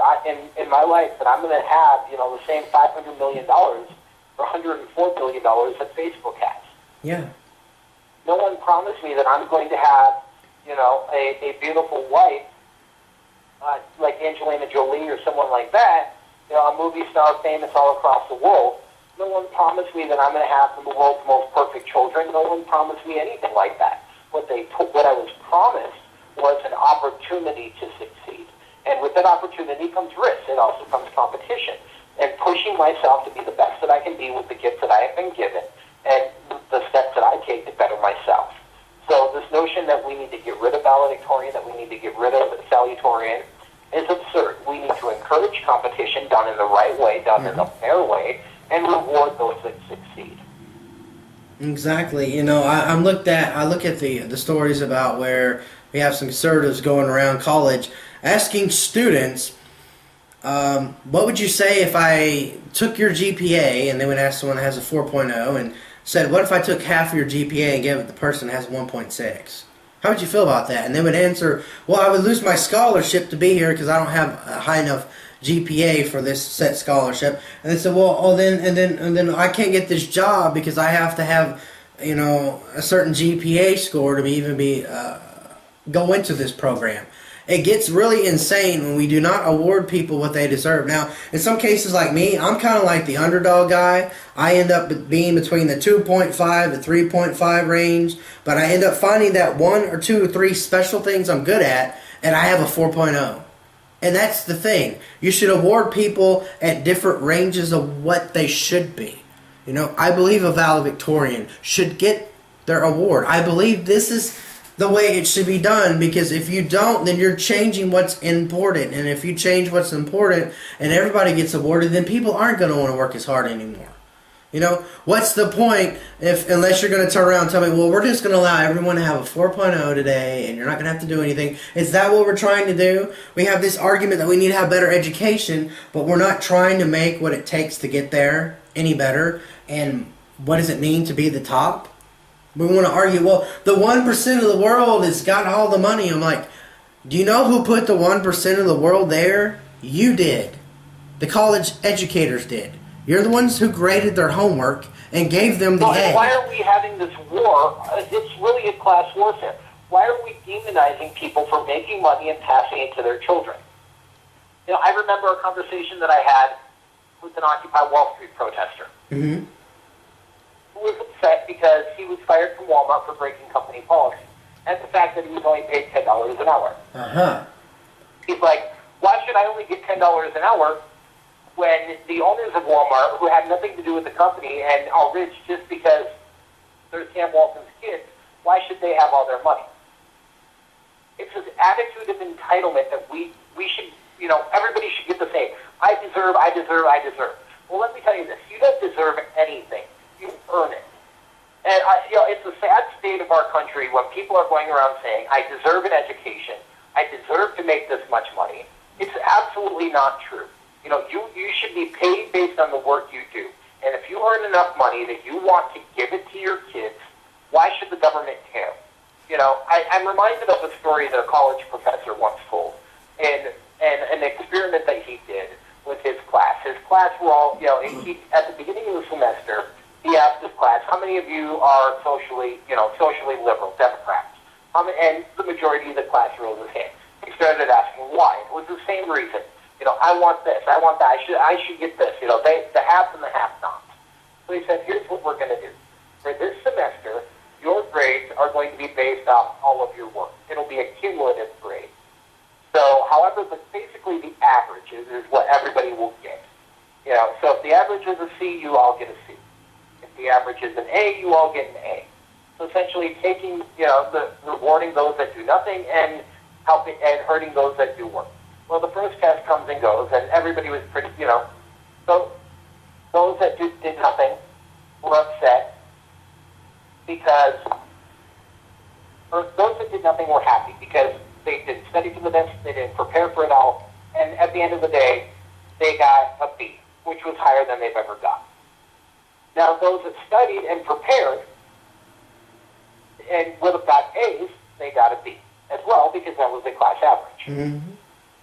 in my life that I'm going to have, the same $500 million or $104 billion that Facebook has. Yeah. No one promised me that I'm going to have, a beautiful wife like Angelina Jolie or someone like that, a movie star famous all across the world. No one promised me that I'm going to have the world's most perfect children. No one promised me anything like that. What I was promised was an opportunity to succeed. And with that opportunity comes risk. It also comes competition. And pushing myself to be the best that I can be with the gifts that I have been given and the steps that I take to better myself. So this notion that we need to get rid of valedictorian, that we need to get rid of salutatorian, is absurd. We need to encourage competition done in the right way, done in a fair way, and reward those that succeed. Exactly. I look at the stories about where we have some conservatives going around college asking students, what would you say if I took your GPA, and they would ask someone that has a 4.0 and said, what if I took half of your GPA and gave it to the person that has 1.6? How would you feel about that? And they would answer, well, I would lose my scholarship to be here because I don't have a high enough GPA for this set scholarship. And they said, well, then I can't get this job because I have to have, a certain GPA score to go into this program. It gets really insane when we do not award people what they deserve. Now, in some cases like me, I'm kind of like the underdog guy. I end up being between the 2.5 to 3.5 range, but I end up finding that 1 or 2 or 3 special things I'm good at, and I have a 4.0. And that's the thing. You should award people at different ranges of what they should be. I believe a valedictorian should get their award. I believe this is the way it should be done, because if you don't, then you're changing what's important. And if you change what's important and everybody gets awarded, then people aren't going to want to work as hard anymore. What's the point unless you're going to turn around and tell me, well, we're just going to allow everyone to have a 4.0 today and you're not going to have to do anything. Is that what we're trying to do? We have this argument that we need to have better education, but we're not trying to make what it takes to get there any better. And what does it mean to be the top? We want to argue, well, the 1% of the world has got all the money. I'm like, do you know who put the 1% of the world there? You did. The college educators did. You're the ones who graded their homework and gave them the A. Why are we having this war? It's really a class warfare. Why are we demonizing people for making money and passing it to their children? I remember a conversation that I had with an Occupy Wall Street protester. Mm-hmm. Who was upset because he was fired from Walmart for breaking company policy, and the fact that he was only paid $10 an hour. He's like, why should I only get $10 an hour when the owners of Walmart, who had nothing to do with the company and are rich just because they're Sam Walton's kids, why should they have all their money? It's this attitude of entitlement that we should, everybody should get the same. I deserve. Well, let me tell you this. You don't deserve anything. You earn it. And it's a sad state of our country when people are going around saying, I deserve an education, I deserve to make this much money. It's absolutely not true. You should be paid based on the work you do. And if you earn enough money that you want to give it to your kids, why should the government care? I'm reminded of a story that a college professor once told, and an experiment that he did with his class. His class were all, at the beginning of the semester, he asked his class, how many of you are socially liberal, Democrats? And the majority of the class rose his hand. He started asking why. It was the same reason. I want this, I want that, I should get this. The haves and the have-nots. So he said, here's what we're going to do. For this semester, your grades are going to be based off all of your work. It'll be a cumulative grade. So, however, but basically the averages is what everybody will get. So if the average is a C, you all get a C. If the average is an A, you all get an A. So essentially taking, rewarding those that do nothing and helping and hurting those that do work. Well, the first test comes and goes, and everybody was pretty, so those that did nothing were upset because, or those that did nothing were happy because they didn't study for the test, they didn't prepare for it all, and at the end of the day, they got a B, which was higher than they've ever got. Now, those that studied and prepared and would have got A's, they got a B as well because that was the class average. Mm-hmm.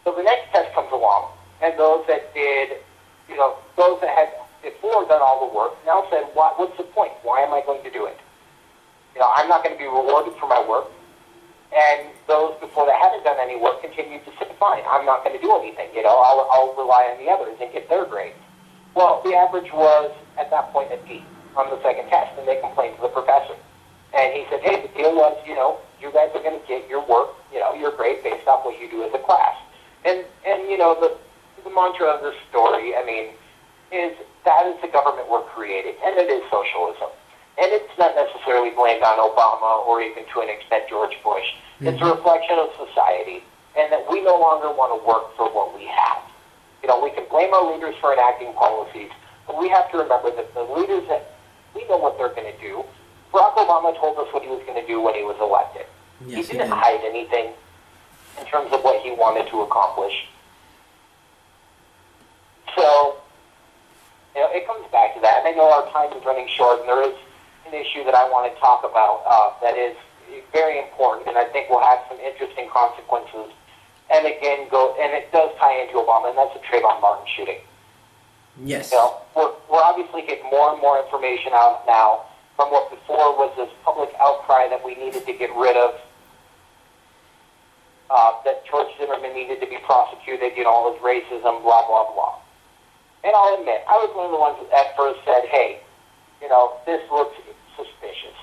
So the next test comes along, and those that did, those that had before done all the work now said, what's the point? Why am I going to do it? I'm not going to be rewarded for my work. And those before that hadn't done any work continued to say, fine, I'm not going to do anything. I'll rely on the others and get their grades. Well, the average was, at that point, a D on the second test, and they complained to the professor. And he said, hey, the deal was, you guys are going to get your work, your grade based off what you do as a class. And the mantra of this story, is that is the government we're creating, and it is socialism. And it's not necessarily blamed on Obama or even to an extent George Bush. Mm-hmm. It's a reflection of society, and that we no longer want to work for what we have. We can blame our leaders for enacting policies, but we have to remember that the leaders, that we know what they're going to do. Barack Obama told us what he was going to do when he was elected. Yes, he didn't hide anything in terms of what he wanted to accomplish. So, it comes back to that. And I know our time is running short, and there is an issue that I want to talk about that is very important, and I think will have some interesting consequences. And again, it does tie into Obama, and that's the Trayvon Martin shooting. Yes. We're obviously getting more and more information out now from what before was this public outcry that we needed to get rid of, that George Zimmerman needed to be prosecuted, all his racism, blah, blah, blah. And I'll admit, I was one of the ones that at first said, hey, this looks suspicious.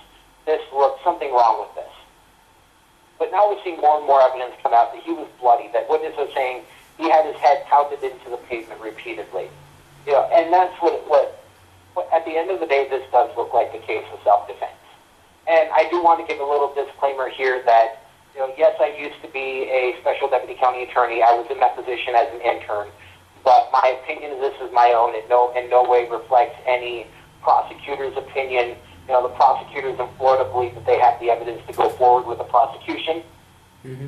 This looks something wrong with this. But now we're seeing more and more evidence come out that he was bloody, that witnesses are saying he had his head pounded into the pavement repeatedly. And that's what at the end of the day, this does look like the case of self-defense. And I do want to give a little disclaimer here that, yes, I used to be a special deputy county attorney. I was in that position as an intern. But my opinion is this is my own. It in no way reflects any prosecutor's opinion. The prosecutors in Florida believe that they have the evidence to go forward with the prosecution. Mm-hmm.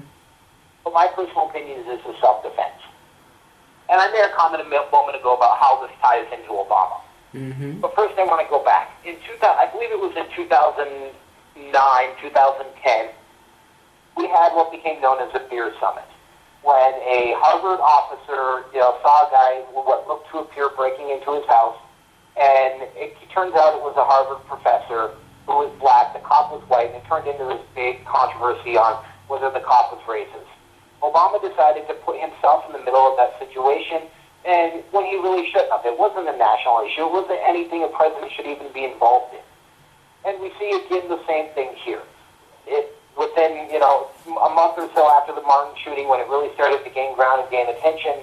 But my personal opinion is this is self-defense. And I made a comment a moment ago about how this ties into Obama. Mm-hmm. But first I want to go back. I believe it was in 2009, 2010, we had what became known as the Beer Summit, when a Harvard officer saw a guy what looked to appear breaking into his house, and it turns out it was a Harvard professor who was black, the cop was white, and it turned into this big controversy on whether the cop was racist. Obama decided to put himself in the middle of that situation, and when he really shouldn't have. It wasn't a national issue. It wasn't anything a president should even be involved in. And we see again the same thing here. Within, a month or so after the Martin shooting, when it really started to gain ground and gain attention,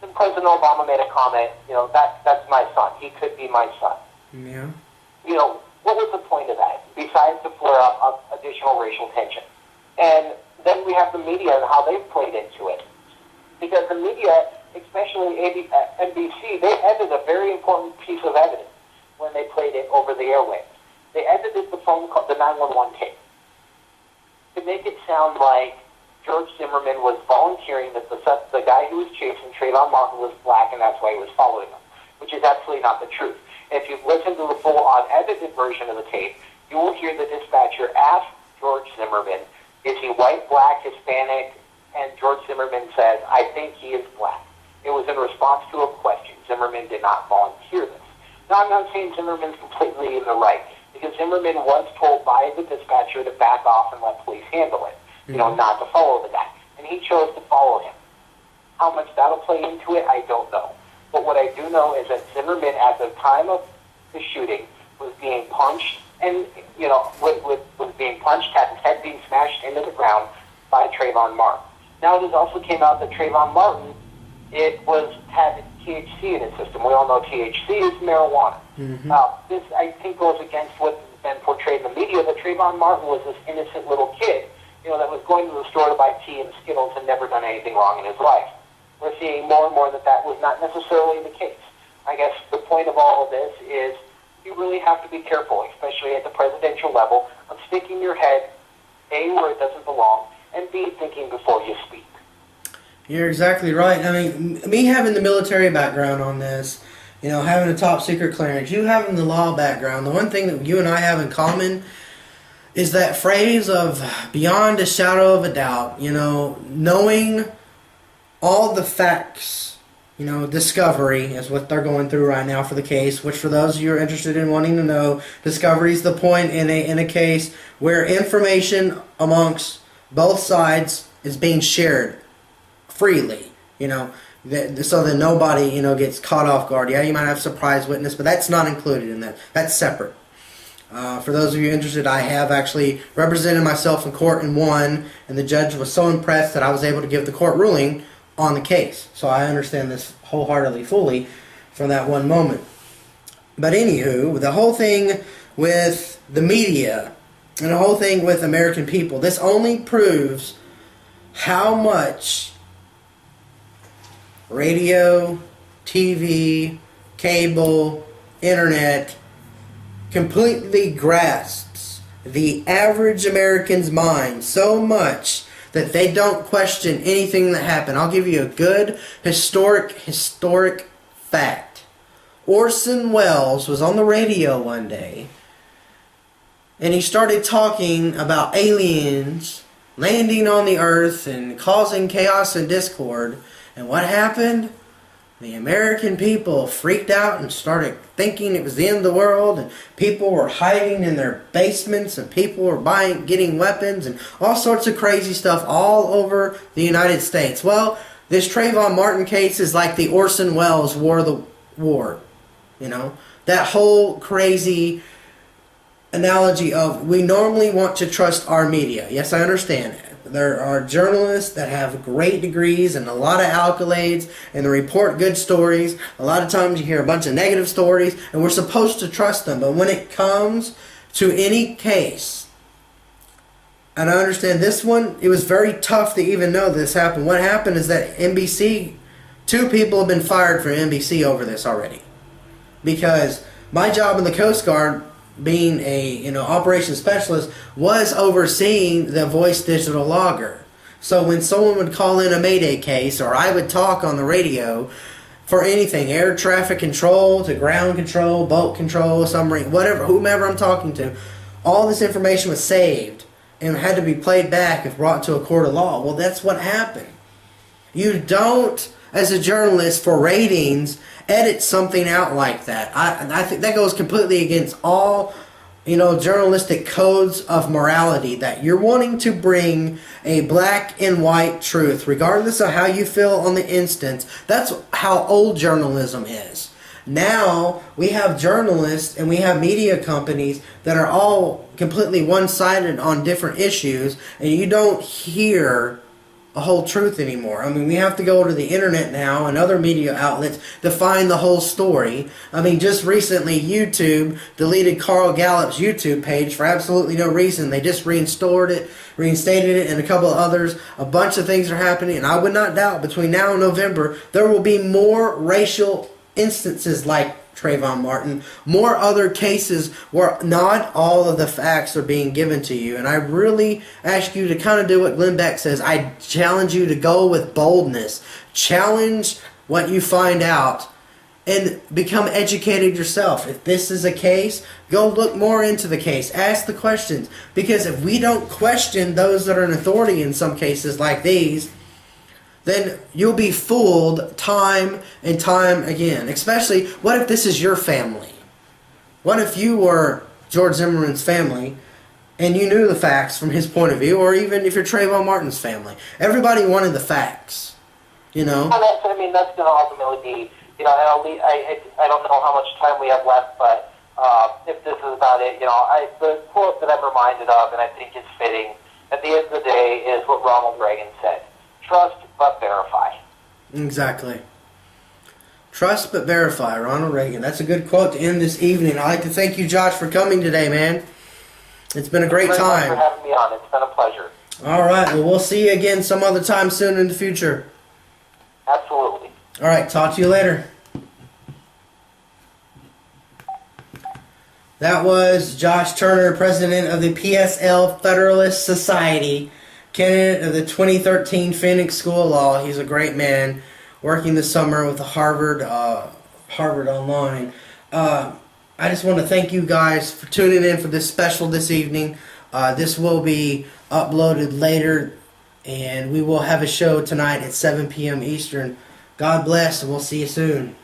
then President Obama made a comment, that's my son. He could be my son. Yeah. What was the point of that, besides to flare up additional racial tension? And then we have the media and how they've played into it. Because the media, especially NBC, they edited a very important piece of evidence when they played it over the airwaves. They edited the phone call, the 911 tape, to make it sound like George Zimmerman was volunteering that the guy who was chasing Trayvon Martin was black, and that's why he was following him, which is absolutely not the truth. If you listen to the full unedited version of the tape, you will hear the dispatcher ask George Zimmerman, is he white, black, Hispanic? And George Zimmerman says, I think he is black. It was in response to a question. Zimmerman did not volunteer this. Now, I'm not saying Zimmerman's completely in the right, because Zimmerman was told by the dispatcher to back off and let police handle it, not to follow the guy. And he chose to follow him. How much that'll play into it, I don't know. But what I do know is that Zimmerman, at the time of the shooting, was being punched, and, was being punched, had his head being smashed into the ground by Trayvon Martin. Now, it has also came out that Trayvon Martin, had THC in his system. We all know THC is marijuana. Mm-hmm. This, I think, goes against what's been portrayed in the media, that Trayvon Martin was this innocent little kid, that was going to the store to buy tea and Skittles and never done anything wrong in his life. We're seeing more and more that was not necessarily the case. I guess the point of all of this is you really have to be careful, especially at the presidential level, of sticking your head, A, where it doesn't belong, and B, thinking before you speak. You're exactly right. I mean, me having the military background on this, having a top secret clearance, you having the law background, the one thing that you and I have in common is that phrase of beyond a shadow of a doubt, knowing all the facts, discovery is what they're going through right now for the case, which for those of you who are interested in wanting to know, discovery is the point in a case where information amongst both sides is being shared freely, so that nobody, gets caught off guard. Yeah, you might have a surprise witness, but that's not included in that. That's separate. For those of you interested, I have actually represented myself in court and won, and the judge was so impressed that I was able to give the court ruling on the case. So I understand this wholeheartedly, fully, from that one moment. But anywho, the whole thing with the media and the whole thing with American people, this only proves how much radio, TV, cable, internet completely grasps the average American's mind so much that they don't question anything that happened. I'll give you a good historic fact. Orson Welles was on the radio one day, and he started talking about aliens landing on the earth and causing chaos and discord. And what happened? The American people freaked out and started thinking it was the end of the world, and people were hiding in their basements, and people were getting weapons and all sorts of crazy stuff all over the United States. Well, this Trayvon Martin case is like the Orson Welles War of the War. That whole crazy analogy of we normally want to trust our media. Yes, I understand it. There are journalists that have great degrees and a lot of accolades, and they report good stories. A lot of times you hear a bunch of negative stories, and we're supposed to trust them. But when it comes to any case, and I understand this one, it was very tough to even know this happened. What happened is that NBC, 2 people have been fired from NBC over this already. Because my job in the Coast Guard, being a operations specialist, was overseeing the voice digital logger. So when someone would call in a Mayday case, or I would talk on the radio for anything, air traffic control to ground control, boat control, submarine, whatever, whomever I'm talking to, all this information was saved and had to be played back if brought to a court of law. Well, that's what happened. You don't, as a journalist, for ratings, edit something out like that. I think that goes completely against all, journalistic codes of morality, that you're wanting to bring a black and white truth, regardless of how you feel on the instance. That's how old journalism is. Now, we have journalists and we have media companies that are all completely one-sided on different issues, and you don't hear a whole truth anymore. I mean, we have to go to the internet now and other media outlets to find the whole story. I mean, just recently, YouTube deleted Carl Gallup's YouTube page for absolutely no reason. They just reinstated it, and a couple of others. A bunch of things are happening, and I would not doubt between now and November, there will be more racial instances like Trayvon Martin, more other cases where not all of the facts are being given to you. And I really ask you to kind of do what Glenn Beck says. I challenge you to go with boldness. Challenge what you find out and become educated yourself. If this is a case, go look more into the case. Ask the questions. Because if we don't question those that are in authority in some cases like these, then you'll be fooled time and time again. Especially, what if this is your family? What if you were George Zimmerman's family and you knew the facts from his point of view, or even if you're Trayvon Martin's family? Everybody wanted the facts, And that's going to ultimately be, and I don't know how much time we have left, but if this is about it, the quote that I'm reminded of, and I think it's fitting, at the end of the day, is what Ronald Reagan said. Trust but verify. Exactly. Trust but verify, Ronald Reagan. That's a good quote to end this evening. I'd like to thank you, Josh, for coming today, man. It's been a great time. Thanks for having me on. It's been a pleasure. All right. Well, we'll see you again some other time soon in the future. Absolutely. All right. Talk to you later. That was Josh Turner, president of the PSL Federalist Society, candidate of the 2013 Phoenix School of Law. He's a great man, working this summer with the Harvard Online. I just want to thank you guys for tuning in for this special this evening. This will be uploaded later, and we will have a show tonight at 7 p.m. Eastern. God bless, and we'll see you soon.